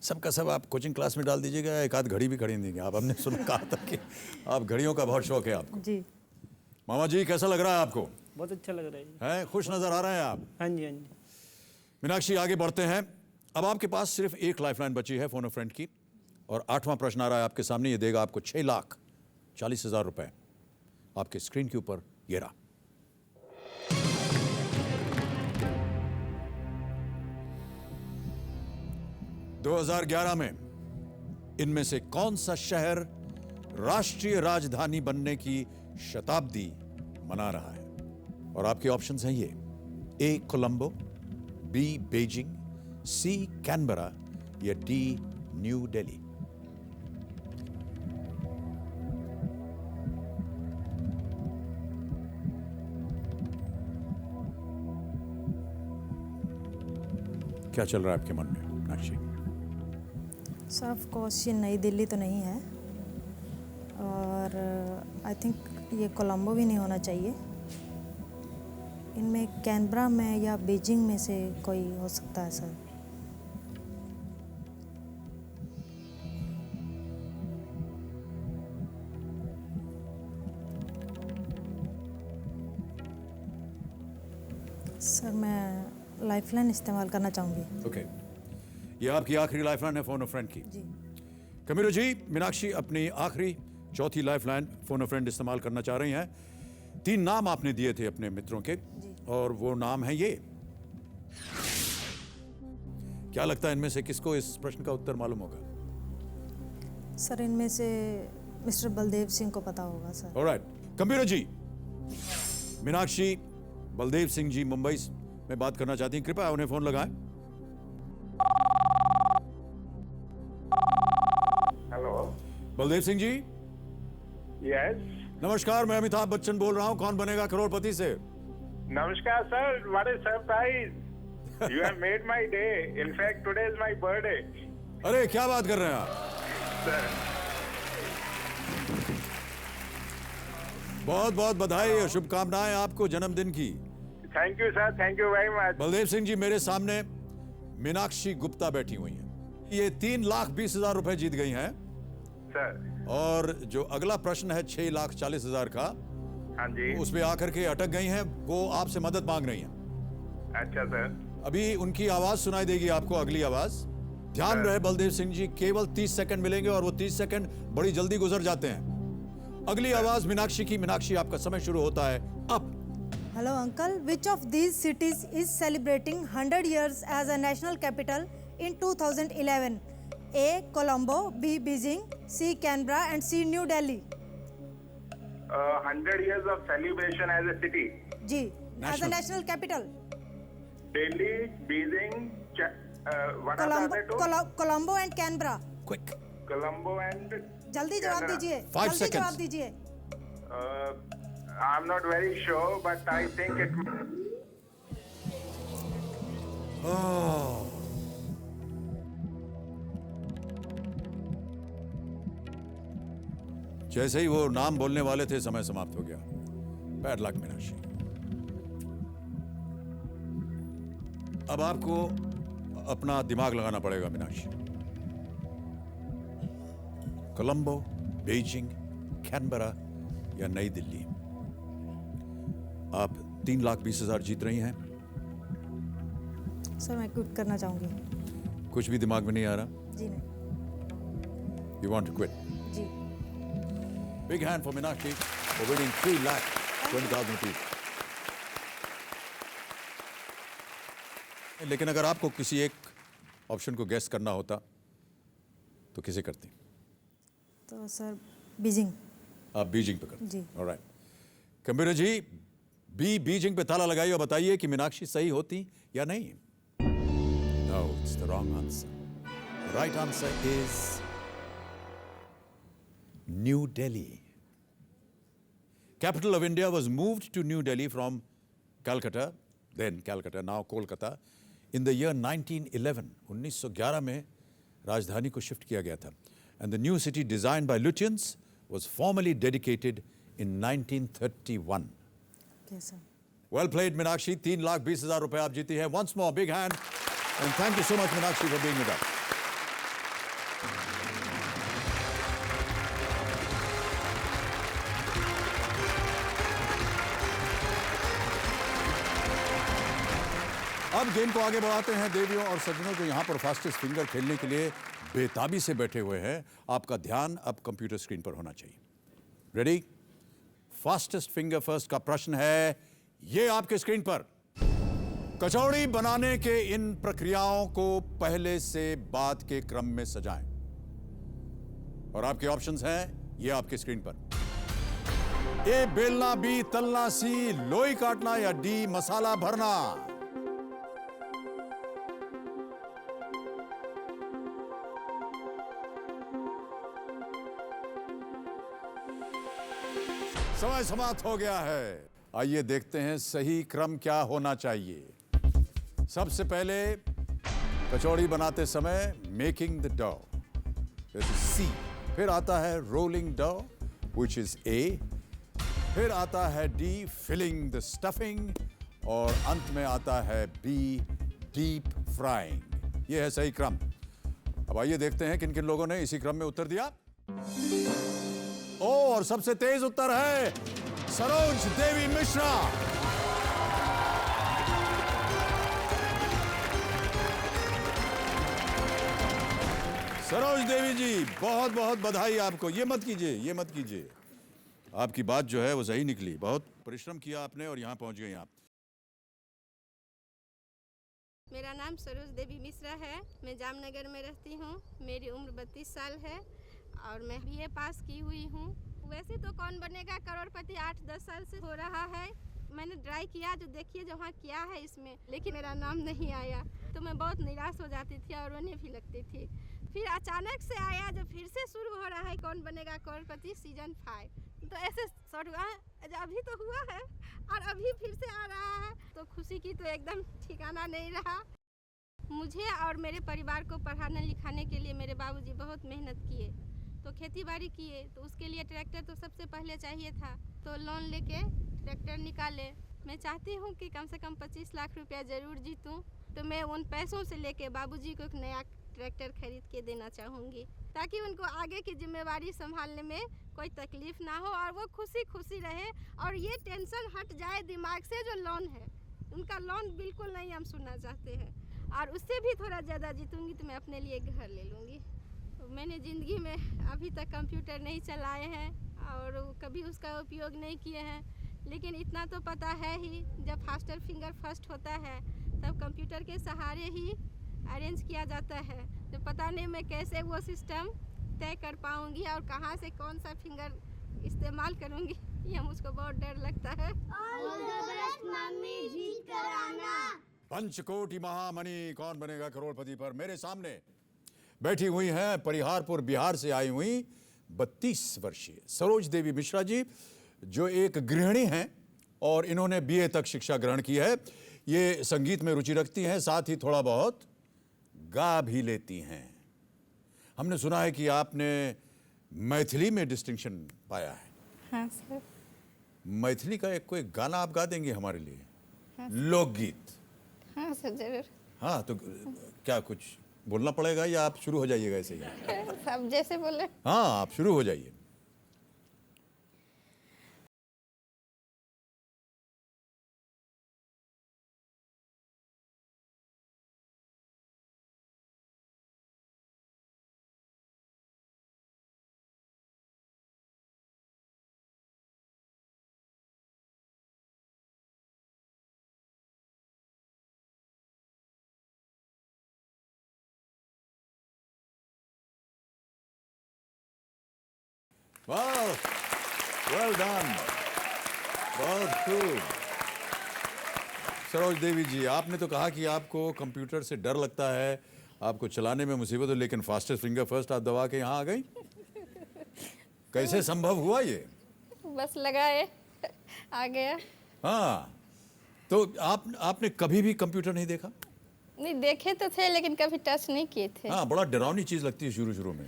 सबका सब आप कोचिंग क्लास में डाल दीजिएगा, एक आध घड़ी भी खरीद देंगे आप। हमने सुना कहा था कि आप घड़ियों का बहुत शौक है आपको। जी। मामा जी कैसा लग रहा है आपको? बहुत अच्छा लग रहा है जी। हैं, खुश नजर आ रहे हैं आप? हाँ जी, हाँ जी। मीनाक्षी आगे बढ़ते हैं। अब आपके पास सिर्फ एक लाइफलाइन बची है फोन अ फ्रेंड की, और 8वां प्रश्न आ रहा है आपके सामने। ये देगा आपको 6,40,000 रुपए। आपके स्क्रीन के ऊपर ये रहा। – 2011 में इनमें से कौन सा शहर राष्ट्रीय राजधानी बनने की शताब्दी मना रहा है? और आपके ऑप्शंस हैं ये: ए Colombo, B Beijing, C Canberra या डी न्यू दिल्ली। क्या चल रहा है आपके मन में मीनाक्षी? सर ऑफ कोर्स ये नई दिल्ली तो नहीं है, और आई थिंक ये कोलंबो भी नहीं होना चाहिए। इनमें कैनबरा में या बीजिंग में से कोई हो सकता है सर। सर मैं लाइफलाइन इस्तेमाल करना चाहूँगी। ओके, ये आपकी आखिरी लाइफलाइन है फोन अ फ्रेंड की। जी। कमीरो जी, मीनाक्षी अपनी आखिरी चौथी लाइफलाइन फोन अ फ्रेंड इस्तेमाल करना चाह रही हैं। 3 नाम आपने दिए थे अपने मित्रों के, और वो नाम है ये। क्या लगता है इनमें से किसको इस प्रश्न का उत्तर मालूम होगा? सर इनमें से मिस्टर बलदेव सिंह को पता होगा सर। ऑलराइट, कमीरो जी, मीनाक्षी बलदेव सिंह जी मुंबई में बात करना चाहती हैं, कृपया उन्हें फोन लगाएं। हेलो, बलदेव सिंह जी। यस। नमस्कार, मैं अमिताभ बच्चन बोल रहा हूं, कौन बनेगा करोड़पति से। नमस्कार sir, what a surprise, you have made my day, in fact today is my birthday. अरे क्या बात कर रहे हैं आप सर? बहुत बहुत बधाई और शुभकामनाएं आपको जन्मदिन की। Thank you sir, thank you very much. Baldev Singh ji, मेरे सामने मीनाक्षी गुप्ता बैठी हुई हैं। ये 3,20,000 रुपए जीत गई हैं सर। और जो अगला प्रश्न है 6,40,000 का, हाँ जी, उसमें आकर के अटक गई हैं, वो आपसे मदद मांग रही हैं। अच्छा सर। अभी उनकी आवाज सुनाई देगी आपको, अगली आवाज। ध्यान रहे बलदेव सिंह जी, केवल 30 सेकंड मिलेंगे और वो 30 सेकंड बड़ी जल्दी गुजर जाते हैं। अगली आवाज मीनाक्षी की। मीनाक्षी, आपका समय शुरू होता है अब। Hello uncle, which of these cities is celebrating 100 years as a national capital in 2011? A. Colombo, B. Beijing, C. Canberra and C. New Delhi. 100 years of celebration as a city. जी, as a national capital. Delhi, Beijing, what are the other two? Colombo and Canberra. Quick. Colombo and जल्दी जवाब Canberra. दीजिए। 5 जल्दी seconds. जवाब दीजिए। I'm not very sure, but I think it. जैसे ही वो नाम बोलने वाले थे, समय समाप्त हो गया। Bad luck Meenakshi. अब आपको अपना दिमाग लगाना पड़ेगा मीनाक्षी। कोलंबो, बीजिंग, कैनबरा या नई दिल्ली। आप 3,20,000 जीत रही हैं। सर मैं क्विट करना चाहूंगी। कुछ भी दिमाग में नहीं आ रहा? जी नहीं। You want to quit? जी। Big hand for Meenakshi for winning 3,20,000 rupees. लेकिन अगर आपको किसी एक ऑप्शन को गेस करना होता तो किसे करती? तो सर बीजिंग। आप बीजिंग पे करती? जी। ऑलराइट। कंप्यूटर जी, बीजिंग पे ताला लगाइए और बताइए कि मीनाक्षी सही होती या नहीं। No, it's the wrong answer. The right answer is New Delhi. Capital of India was moved to New Delhi from Calcutta, then Calcutta, now Kolkata, in the year 1911. 1911 में राजधानी को शिफ्ट किया गया था. And the new city designed by Lutyens was formally dedicated in 1931. Okay, sir. Well played, Meenakshi. 3,20,000 रुपए आप जीती हैं. Once more, big hand. And thank you so much, Meenakshi, for being with us. अब game को आगे बढ़ाते हैं। देवियों और सज्जनों को यहाँ पर फास्टेस्ट फिंगर खेलने के लिए बेताबी से बैठे हुए हैं। आपका ध्यान अब कंप्यूटर स्क्रीन पर होना चाहिए। रेडी? फास्टेस्ट फिंगर फर्स्ट का प्रश्न है ये आपके स्क्रीन पर। कचौड़ी बनाने के इन प्रक्रियाओं को पहले से बाद के क्रम में सजाएं। और आपके ऑप्शंस हैं ये आपके स्क्रीन पर। ए बेलना, बी तलना, सी लोई काटना या डी मसाला भरना। समय समाप्त हो गया है। आइए देखते हैं सही क्रम क्या होना चाहिए। सबसे पहले कचौड़ी बनाते समय making the dough, that is C. फिर आता है rolling dough, which is A. फिर आता है डी, फिलिंग द स्टफिंग। और अंत में आता है बी, डीप फ्राइंग। यह है सही क्रम। अब आइए देखते हैं किन किन लोगों ने इसी क्रम में उत्तर दिया। और सबसे तेज उत्तर है सरोज देवी मिश्रा। सरोज देवी जी, बहुत बहुत बधाई आपको। ये मत कीजिए, ये मत कीजिए। आपकी बात जो है वो सही निकली। बहुत परिश्रम किया आपने और यहां पहुंच गई आप। मेरा नाम सरोज देवी मिश्रा है। मैं जामनगर में रहती हूँ। मेरी उम्र 32 साल है और मैं बीए पास की हुई हूँ। वैसे तो कौन बनेगा करोड़पति 8-10 साल से हो रहा है। मैंने ट्राई किया, जो देखिए जो हाँ क्या है इसमें, लेकिन मेरा नाम नहीं आया तो मैं बहुत निराश हो जाती थी और रोने भी लगती थी। फिर अचानक से आया, जो फिर से शुरू हो रहा है कौन बनेगा करोड़पति सीजन 5, तो ऐसे शॉर्ट हुआ, अभी तो हुआ है और अभी फिर से आ रहा है, तो खुशी की तो एकदम ठिकाना नहीं रहा। मुझे और मेरे परिवार को पढ़ाने लिखाने के लिए मेरे बाबूजी बहुत मेहनत किए, तो खेती बाड़ी किए, तो उसके लिए ट्रैक्टर तो सबसे पहले चाहिए था, तो लोन लेके ट्रैक्टर निकाले। मैं चाहती हूँ कि कम से कम 25 लाख रुपया ज़रूर जीतूँ, तो मैं उन पैसों से लेके बाबूजी को एक नया ट्रैक्टर खरीद के देना चाहूँगी, ताकि उनको आगे की जिम्मेवारी संभालने में कोई तकलीफ ना हो और वो खुशी खुशी रहे और ये टेंशन हट जाए दिमाग से। जो लोन है उनका लोन बिल्कुल नहीं हम सुनना चाहते हैं, और उससे भी थोड़ा ज़्यादा जीतूँगी तो मैं अपने लिए घर ले लूँगी। तो मैंने ज़िंदगी में अभी तक कंप्यूटर नहीं चलाए हैं और कभी उसका उपयोग नहीं किए हैं, लेकिन इतना तो पता है ही, जब फास्टर फिंगर फर्स्ट होता है तब कंप्यूटर के सहारे ही अरेंज किया जाता है। तो पता नहीं मैं कैसे वो सिस्टम तय कर पाऊंगी और कहाँ से कौन सा फिंगर इस्तेमाल करूंगी, ये मुझको बहुत डर लगता है। ऑल द बेस्ट मम्मी, जीत कर आना। पंचकोटि महामणि कौन बनेगा करोड़पति पर मेरे सामने बैठी हुई हैं परिहारपुर बिहार से आई हुई 32 वर्षीय सरोज देवी मिश्रा जी, जो एक गृहिणी हैं और इन्होंने बीए तक शिक्षा ग्रहण की है। ये संगीत में रुचि रखती हैं, साथ ही थोड़ा बहुत गा भी लेती हैं। हमने सुना है कि आपने मैथिली में डिस्टिंक्शन पाया है। हाँ सर। मैथिली का एक कोई गाना आप गा देंगे हमारे लिए? हाँ, लोकगीत। हाँ सर जरूर। हाँ, तो क्या कुछ बोलना पड़ेगा या आप शुरू हो जाइएगा ऐसे ही? सब जैसे बोले। हाँ, आप शुरू हो जाइए। वाह, वेल डन, बहुत खूब। सरोज देवी जी, आपने तो कहा कि आपको कंप्यूटर से डर लगता है, आपको चलाने में मुसीबत हो, लेकिन फास्टेस्ट फिंगर फर्स्ट आप दबा के यहाँ आ गई। कैसे संभव हुआ ये? बस लगाए आ गया। हाँ, तो आपने कभी भी कंप्यूटर नहीं देखा? नहीं, देखे तो थे लेकिन कभी टच नहीं किए थे। हाँ, बड़ा डरावनी चीज लगती है शुरू में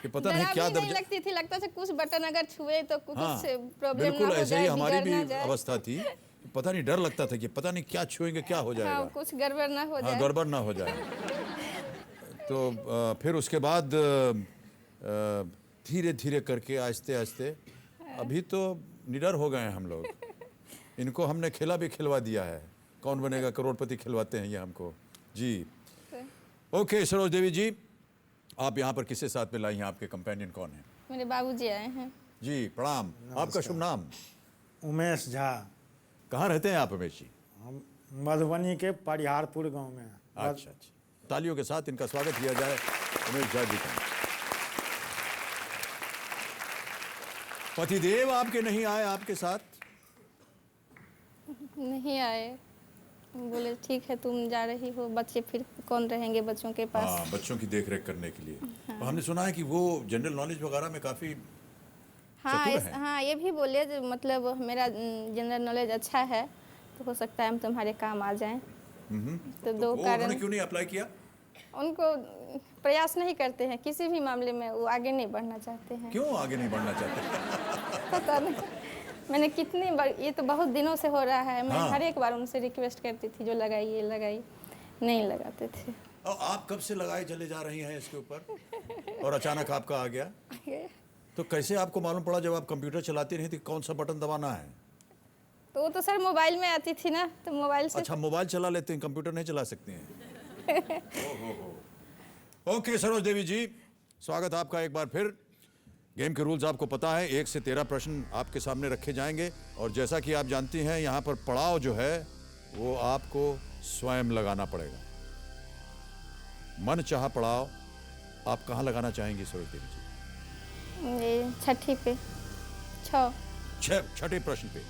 कि पता नहीं क्या नहीं लगती थी, लगता था कुछ बटन अगर छुए तो कुछ हाँ, प्रॉब्लम बिल्कुल ना हो ऐसे ही जाए, हमारी बिगड़ ना भी जाए। अवस्था थी। पता नहीं, डर लगता था कि पता नहीं क्या छुएंगे क्या हो जाएगा। हाँ, कुछ गड़बड़ ना हो जाए। हाँ, गड़बड़ ना हो जाए। तो फिर उसके बाद धीरे धीरे करके आहिस्ते आहिस्ते अभी तो निडर हो गए हैं हम लोग। इनको हमने खेला भी खिलवा दिया है, कौन बनेगा करोड़पति खिलवाते हैं ये हमको जी। ओके सरोज देवी जी, आप यहाँ पर किसके साथ में लाई हैं? आपके कंपेनियन कौन है? मेरे बाबूजी आए हैं। जी प्रणाम। आपका शुभ नाम? उमेश झा। कहाँ रहते हैं आप उमेश जी? हम मधुबनी के परिहारपुर गांव में। अच्छा अच्छा, तालियों के साथ इनका स्वागत किया जाए उमेश झा जी का। पतिदेव आपके नहीं आए आपके साथ? नहीं आए, बोले ठीक है तुम जा रही हो, बच्चे फिर कौन रहेंगे बच्चों के पास। हाँ, बच्चों की देखरेख करने के लिए। तो हमने सुना है कि वो जनरल नॉलेज वगैरह में काफ़ी हाँ हाँ, ये भी बोले जो मतलब मेरा जनरल नॉलेज अच्छा है तो हो सकता है हम तुम्हारे काम आ जाएं। तो दो कारण। उन्होंने क्यों नहीं अप्लाई किया? उनको प्रयास नहीं करते हैं किसी भी मामले में, वो आगे नहीं बढ़ना चाहते हैं। क्यों आगे नहीं बढ़ना चाहते? पता नहीं, मैंने कितनी बार, ये तो बहुत दिनों से हो रहा है, मैं हाँ। हर एक बार उनसे रिक्वेस्ट करती थी जो लगाइए लगाइए, नहीं लगाते थे। और आप कब से लगाए चले जा रही हैं इसके ऊपर और अचानक आपका आ गया? तो कैसे आपको मालूम पड़ा जब आप कंप्यूटर चलाती रही थी कौन सा बटन दबाना है? तो वो तो सर मोबाइल में आती थी ना, तो मोबाइल से। अच्छा मोबाइल चला लेते हैं, कंप्यूटर नहीं चला सकते हैं। ओके सरोज देवी जी, स्वागत आपका एक बार फिर। गेम के रूल्स आपको पता है, 1 से 13 प्रश्न आपके सामने रखे जाएंगे और जैसा कि आप जानती हैं यहाँ पर पड़ाव जो है वो आपको स्वयं लगाना पड़ेगा। मन चाहा पड़ाव आप कहाँ लगाना चाहेंगी सरोज देवी जी? ये छठी पे, छठे प्रश्न पे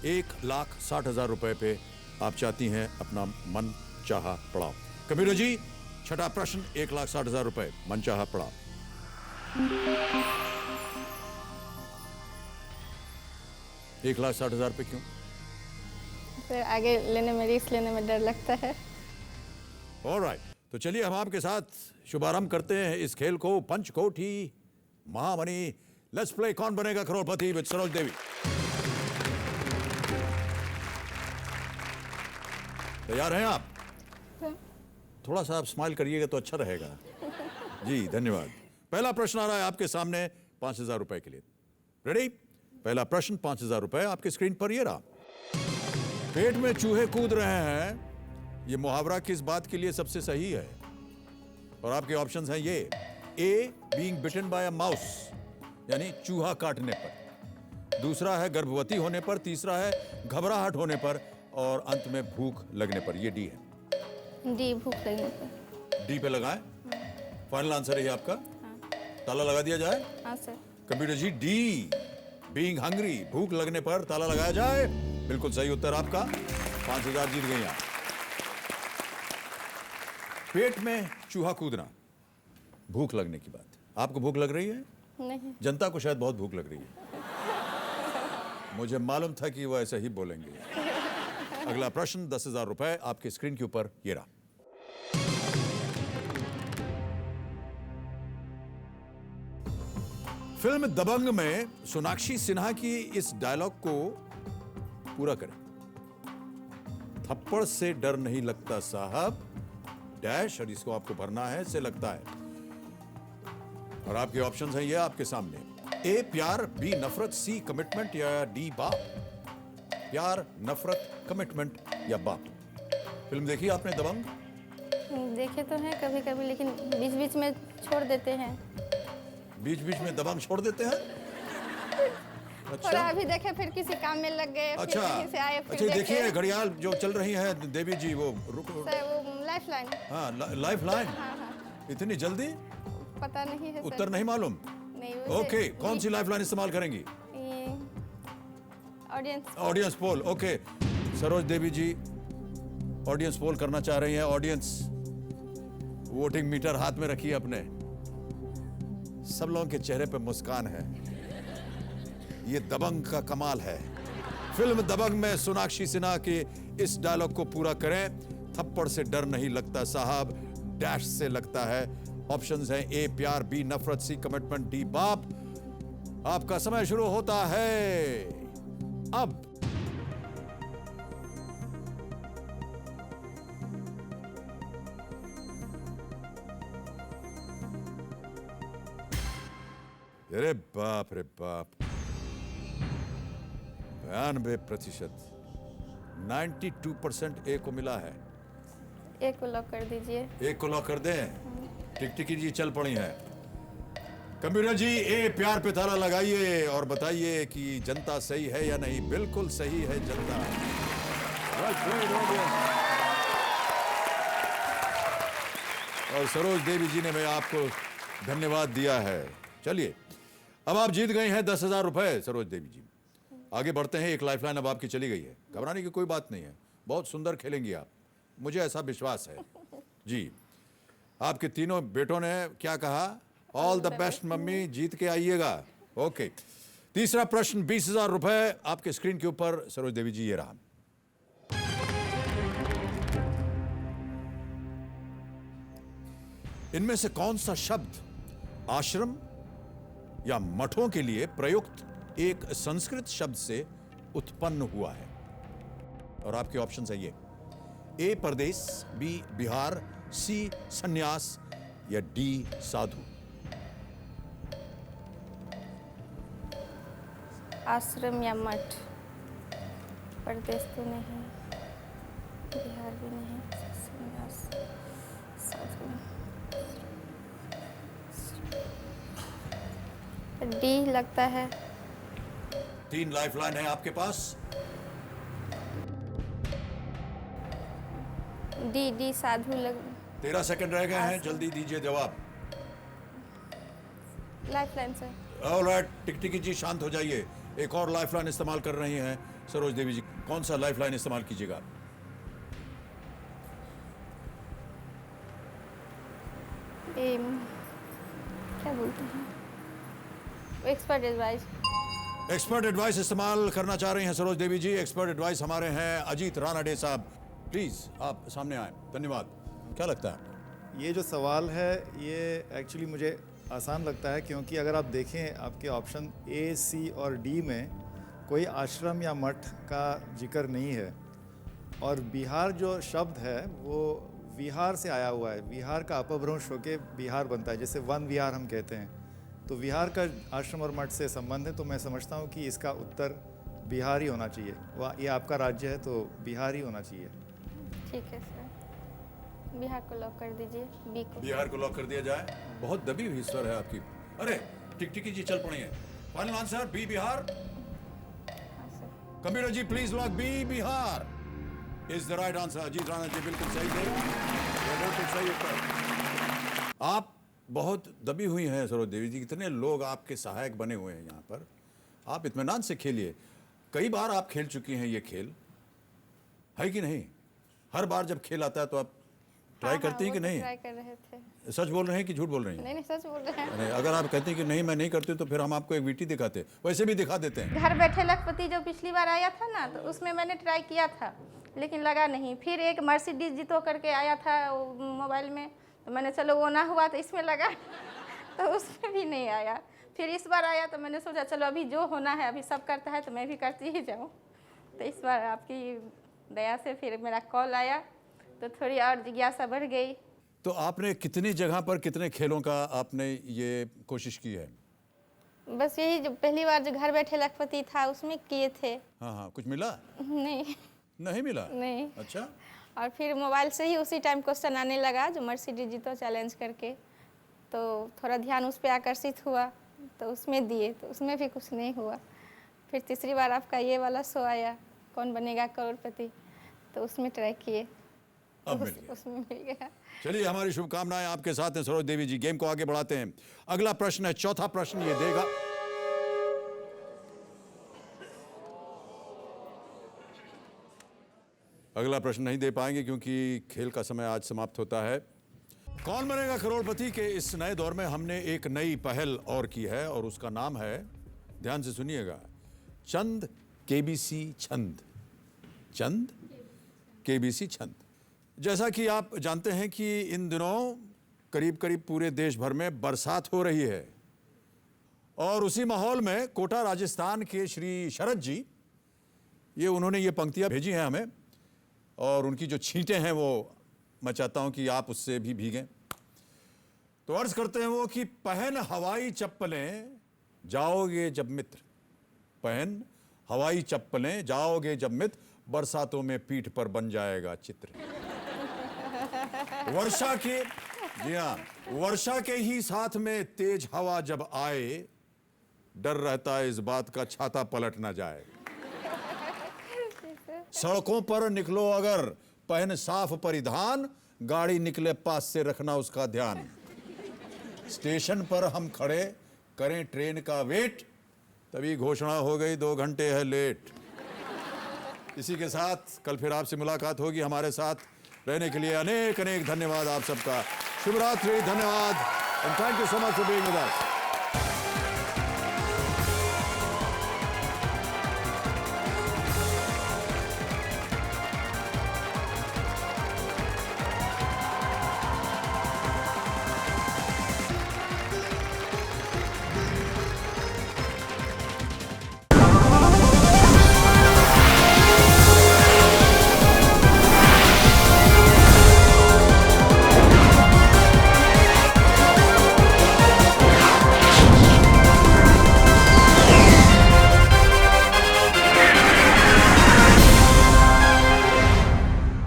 1,60,000 रुपए पे आप चाहती हैं अपना मन चाहा पड़ाव। कंप्यूटर जी, छठा प्रश्न 1,60,000 रुपए, मन चाहा पड़ाव। 1,60,000 रुपए क्यों? फिर आगे लेने में, रिस्क लेने में डर लगता है। ऑलराइट, तो चलिए हम आपके साथ शुभारंभ करते हैं इस खेल को। पंचकोठी महामनी, लेट्स प्ले कौन बनेगा करोड़पति विद सरोज देवी। तैयार हैं आप? थोड़ा सा आप स्माइल करिएगा तो अच्छा रहेगा। जी धन्यवाद। पहला प्रश्न आ रहा है आपके सामने 5,000 रुपए के लिए। रेडी? पहला प्रश्न 5,000 रुपए आपके स्क्रीन पर ये रहा। पेट में चूहे कूद रहे हैं, ये मुहावरा किस बात के लिए सबसे सही है? और आपके ऑप्शंस हैं ये: A being bitten by a mouse, यानी चूहा काटने पर, दूसरा है गर्भवती होने पर, तीसरा है घबराहट होने पर, और अंत में भूख लगने पर। ये डी है। डी, भूख लगने पर। डी पे लगाएं। फाइनल आंसर है आपका? ताला लगा दिया जाए? हाँ sir. Computer ji, D being hungry, भूख लगने पर ताला लगाया जाए। बिल्कुल सही उत्तर आपका। 5,000 जीत गई आप। पेट में चूहा कूदना, भूख लगने की बात। आपको भूख लग रही है? नहीं। जनता को शायद बहुत भूख लग रही है। मुझे मालूम था कि वो ऐसा ही बोलेंगे। अगला प्रश्न 10,000 रुपए आपके स्क्रीन के ऊपर ये रहा। फिल्म दबंग में सोनाक्षी सिन्हा की इस डायलॉग को पूरा करें। थप्पड़ से डर नहीं लगता साहब, डैश, और इसको आपको भरना है, से लगता है। और आपके ऑप्शंस हैं ये आपके सामने: ए प्यार, बी नफरत, सी कमिटमेंट, या डी बाप। प्यार, नफरत, कमिटमेंट या बाप। फिल्म देखी आपने दबंग? देखे तो हैं कभी कभी, लेकिन बीच बीच में छोड़ देते हैं। बीच बीच में दबंग छोड़ देते हैं? थोड़ा अभी देखे, फिर किसी काम में लग गए, अच्छा, फिर कहीं से आए, फिर अच्छा, देखिए घड़ियाल जो चल रही है देवी जी, वो रुको। सर वो लाइफ लाइन। हाँ, लाइफ लाइन। हाँ हाँ। इतनी जल्दी? पता नहीं है सर। उत्तर नहीं मालूम? नहीं। ओके, कौन सी लाइफ लाइन इस्तेमाल करेंगी? Audience poll. ओके, सरोज देवी जी ऑडियंस पोल करना चाह रही हैं। ऑडियंस वोटिंग मीटर हाथ में रखिए अपने। सब लोगों के चेहरे पे मुस्कान है। ये दबंग का कमाल है। फिल्म दबंग में सोनाक्षी सिन्हा के इस डायलॉग को पूरा करें। थप्पड़ से डर नहीं लगता साहब, डैश से लगता है। ऑप्शंस हैं ए प्यार, बी नफरत, सी कमिटमेंट, डी बाप। आपका समय शुरू होता है अब। अरे बाप रे बाप, 92%। 92% ए को मिला है। एक को लॉक कर दीजिए। एक को लॉक कर दें। टिकटिकी जी चल पड़ी हैं। कंप्यूटर जी ए प्यार पे ताला लगाइए और बताइए कि जनता सही है या नहीं। बिल्कुल सही है जनता। और सरोज देवी जी ने मैं आपको धन्यवाद दिया है। चलिए अब आप जीत गए हैं 10,000 रुपए सरोज देवी जी। आगे बढ़ते हैं। एक लाइफलाइन अब आपकी चली गई है, घबराने की कोई बात नहीं है। बहुत सुंदर खेलेंगी आप, मुझे ऐसा विश्वास है जी। आपके तीनों बेटों ने क्या कहा? ऑल द बेस्ट मम्मी, जीत के आइएगा। ओके, तीसरा प्रश्न 20,000 रुपए आपके स्क्रीन के ऊपर। सरोज देवी जी ये रहा। इनमें से कौन सा शब्द आश्रम या मठों के लिए प्रयुक्त एक संस्कृत शब्द से उत्पन्न हुआ है? और आपके ऑप्शन है ये: ए परदेश, बी बिहार, सी सन्यास या डी साधु। आश्रम या मठ। परदेश तो नहीं, बिहार भी नहीं, सन्यास, साधु। डी लगता है। 3 लाइफलाइन है आपके पास। डी साधु लग। 13 सेकंड रह गए हैं, जल्दी दीजिए जवाब। लाइफलाइन से। ऑलराइट, टिकटिकी जी शांत हो जाइए। एक और लाइफलाइन इस्तेमाल कर रही हैं सरोज देवी जी। कौन सा लाइफलाइन इस्तेमाल कीजिएगा? क्या बोलते हैं? Expert advice. एक्सपर्ट एडवाइस इस्तेमाल करना चाह रही हैं सरोज देवी जी। एक्सपर्ट एडवाइस हमारे हैं अजीत रानाडे साहब। प्लीज आप सामने आए। धन्यवाद। क्या लगता है? ये जो सवाल है ये एक्चुअली मुझे आसान लगता है, क्योंकि अगर आप देखें आपके ऑप्शन ए, सी और डी में कोई आश्रम या मठ का जिक्र नहीं है। और बिहार जो शब्द है वो विहार से आया हुआ है। विहार का अपभ्रंश होके बिहार बनता है, जैसे वन विहार हम कहते हैं। तो विहार का आश्रम और मठ से संबंध है, तो मैं समझता हूँ कि इसका उत्तर बिहार ही होना चाहिए। वह ये आपका राज्य है तो बिहार ही होना चाहिए। ठीक है सर, बिहार को लॉक कर दीजिए। बी को। बिहार को लॉक कर दिया जाए। बहुत दबी हुई स्वर है आपकी। अरे टिकटिकी जी चल पड़ी है। Final answer B Bihar. Computer ji please lock B Bihar is the right answer. Ajit Rana ji बिल्कुल सही थे। बिल्कुल सही उत्तर। आप बहुत दबी हुई हैं सरोज देवी जी। कितने लोग आपके सहायक बने हुए हैं यहाँ पर। आप इत्मीनान से खेलिए। कई बार आप खेल चुकी हैं ये खेल, है कि नहीं? हर बार जब खेल आता है तो आप ट्राई करती हैं कि नहीं? ट्राई कर रहे थे। सच बोल रहे हैं कि झूठ बोल रही हैं? नहीं, सच बोल रहे हैं। नहीं, अगर आप कहते हैं कि नहीं मैं नहीं करती तो फिर हम आपको एक वीटी दिखाते। वैसे भी दिखा देते हैं। घर बैठे लखपति जो पिछली बार आया था ना, तो उसमें मैंने ट्राई किया था लेकिन लगा नहीं। फिर एक मर्सिडीज जीतो करके आया था मोबाइल में, तो मैंने चलो वो ना हुआ तो इसमें लगा तो उसमें भी नहीं आया। फिर इस बार आया तो मैंने सोचा चलो अभी जो होना है, अभी सब करता है तो मैं भी करती ही जाऊँ। तो इस बार आपकी दया से फिर मेरा कॉल आया तो थोड़ी और जिज्ञासा बढ़ गई। तो आपने कितनी जगह पर कितने खेलों का आपने ये कोशिश की है? बस यही जो पहली बार जो घर बैठे लखपति था उसमें किए थे। हाँ, कुछ मिला? नहीं मिला। नहीं। अच्छा। और फिर मोबाइल से ही उसी टाइम क्वेश्चन आने लगा जो मर्सिडीज जीतो चैलेंज करके, तो थोड़ा ध्यान उस पर आकर्षित हुआ तो उसमें दिए, तो उसमें भी कुछ नहीं हुआ। फिर तीसरी बार आपका ये वाला शो आया कौन बनेगा करोड़पति, तो उसमें ट्राई किए, उसमें मिल गया। चलिए, हमारी शुभकामनाएं आपके साथ हैं सरोज देवी जी। गेम को आगे बढ़ाते हैं। अगला प्रश्न है, चौथा प्रश्न ये देगा। अगला प्रश्न नहीं दे पाएंगे क्योंकि खेल का समय आज समाप्त होता है। कौन बनेगा करोड़पति के इस नए दौर में हमने एक नई पहल और की है और उसका नाम है, ध्यान से सुनिएगा, चंद केबीसी छंद। चंद केबीसी छंद। जैसा कि आप जानते हैं कि इन दिनों करीब करीब पूरे देश भर में बरसात हो रही है और उसी माहौल में कोटा राजस्थान के श्री शरद जी, ये उन्होंने ये पंक्तियां भेजी हैं हमें और उनकी जो छींटें हैं वो मैं चाहता हूं कि आप उससे भी भीगें। तो अर्ज करते हैं वो कि पहन हवाई चप्पलें जाओगे जब मित्र, पहन हवाई चप्पलें जाओगे जब मित्र, बरसातों में पीठ पर बन जाएगा चित्र। वर्षा के, जी हाँ, वर्षा के ही साथ में तेज हवा जब आए, डर रहता है इस बात का छाता पलट ना जाए। सड़कों पर निकलो अगर, पहन साफ परिधान, गाड़ी निकले पास से रखना उसका ध्यान। स्टेशन पर हम खड़े करें ट्रेन का वेट, तभी घोषणा हो गई 2 घंटे है लेट। इसी के साथ कल फिर आपसे मुलाकात होगी। हमारे साथ रहने के लिए अनेक अनेक धन्यवाद आप सबका। शुभ रात्रि, धन्यवाद, and thank you so much for being with us.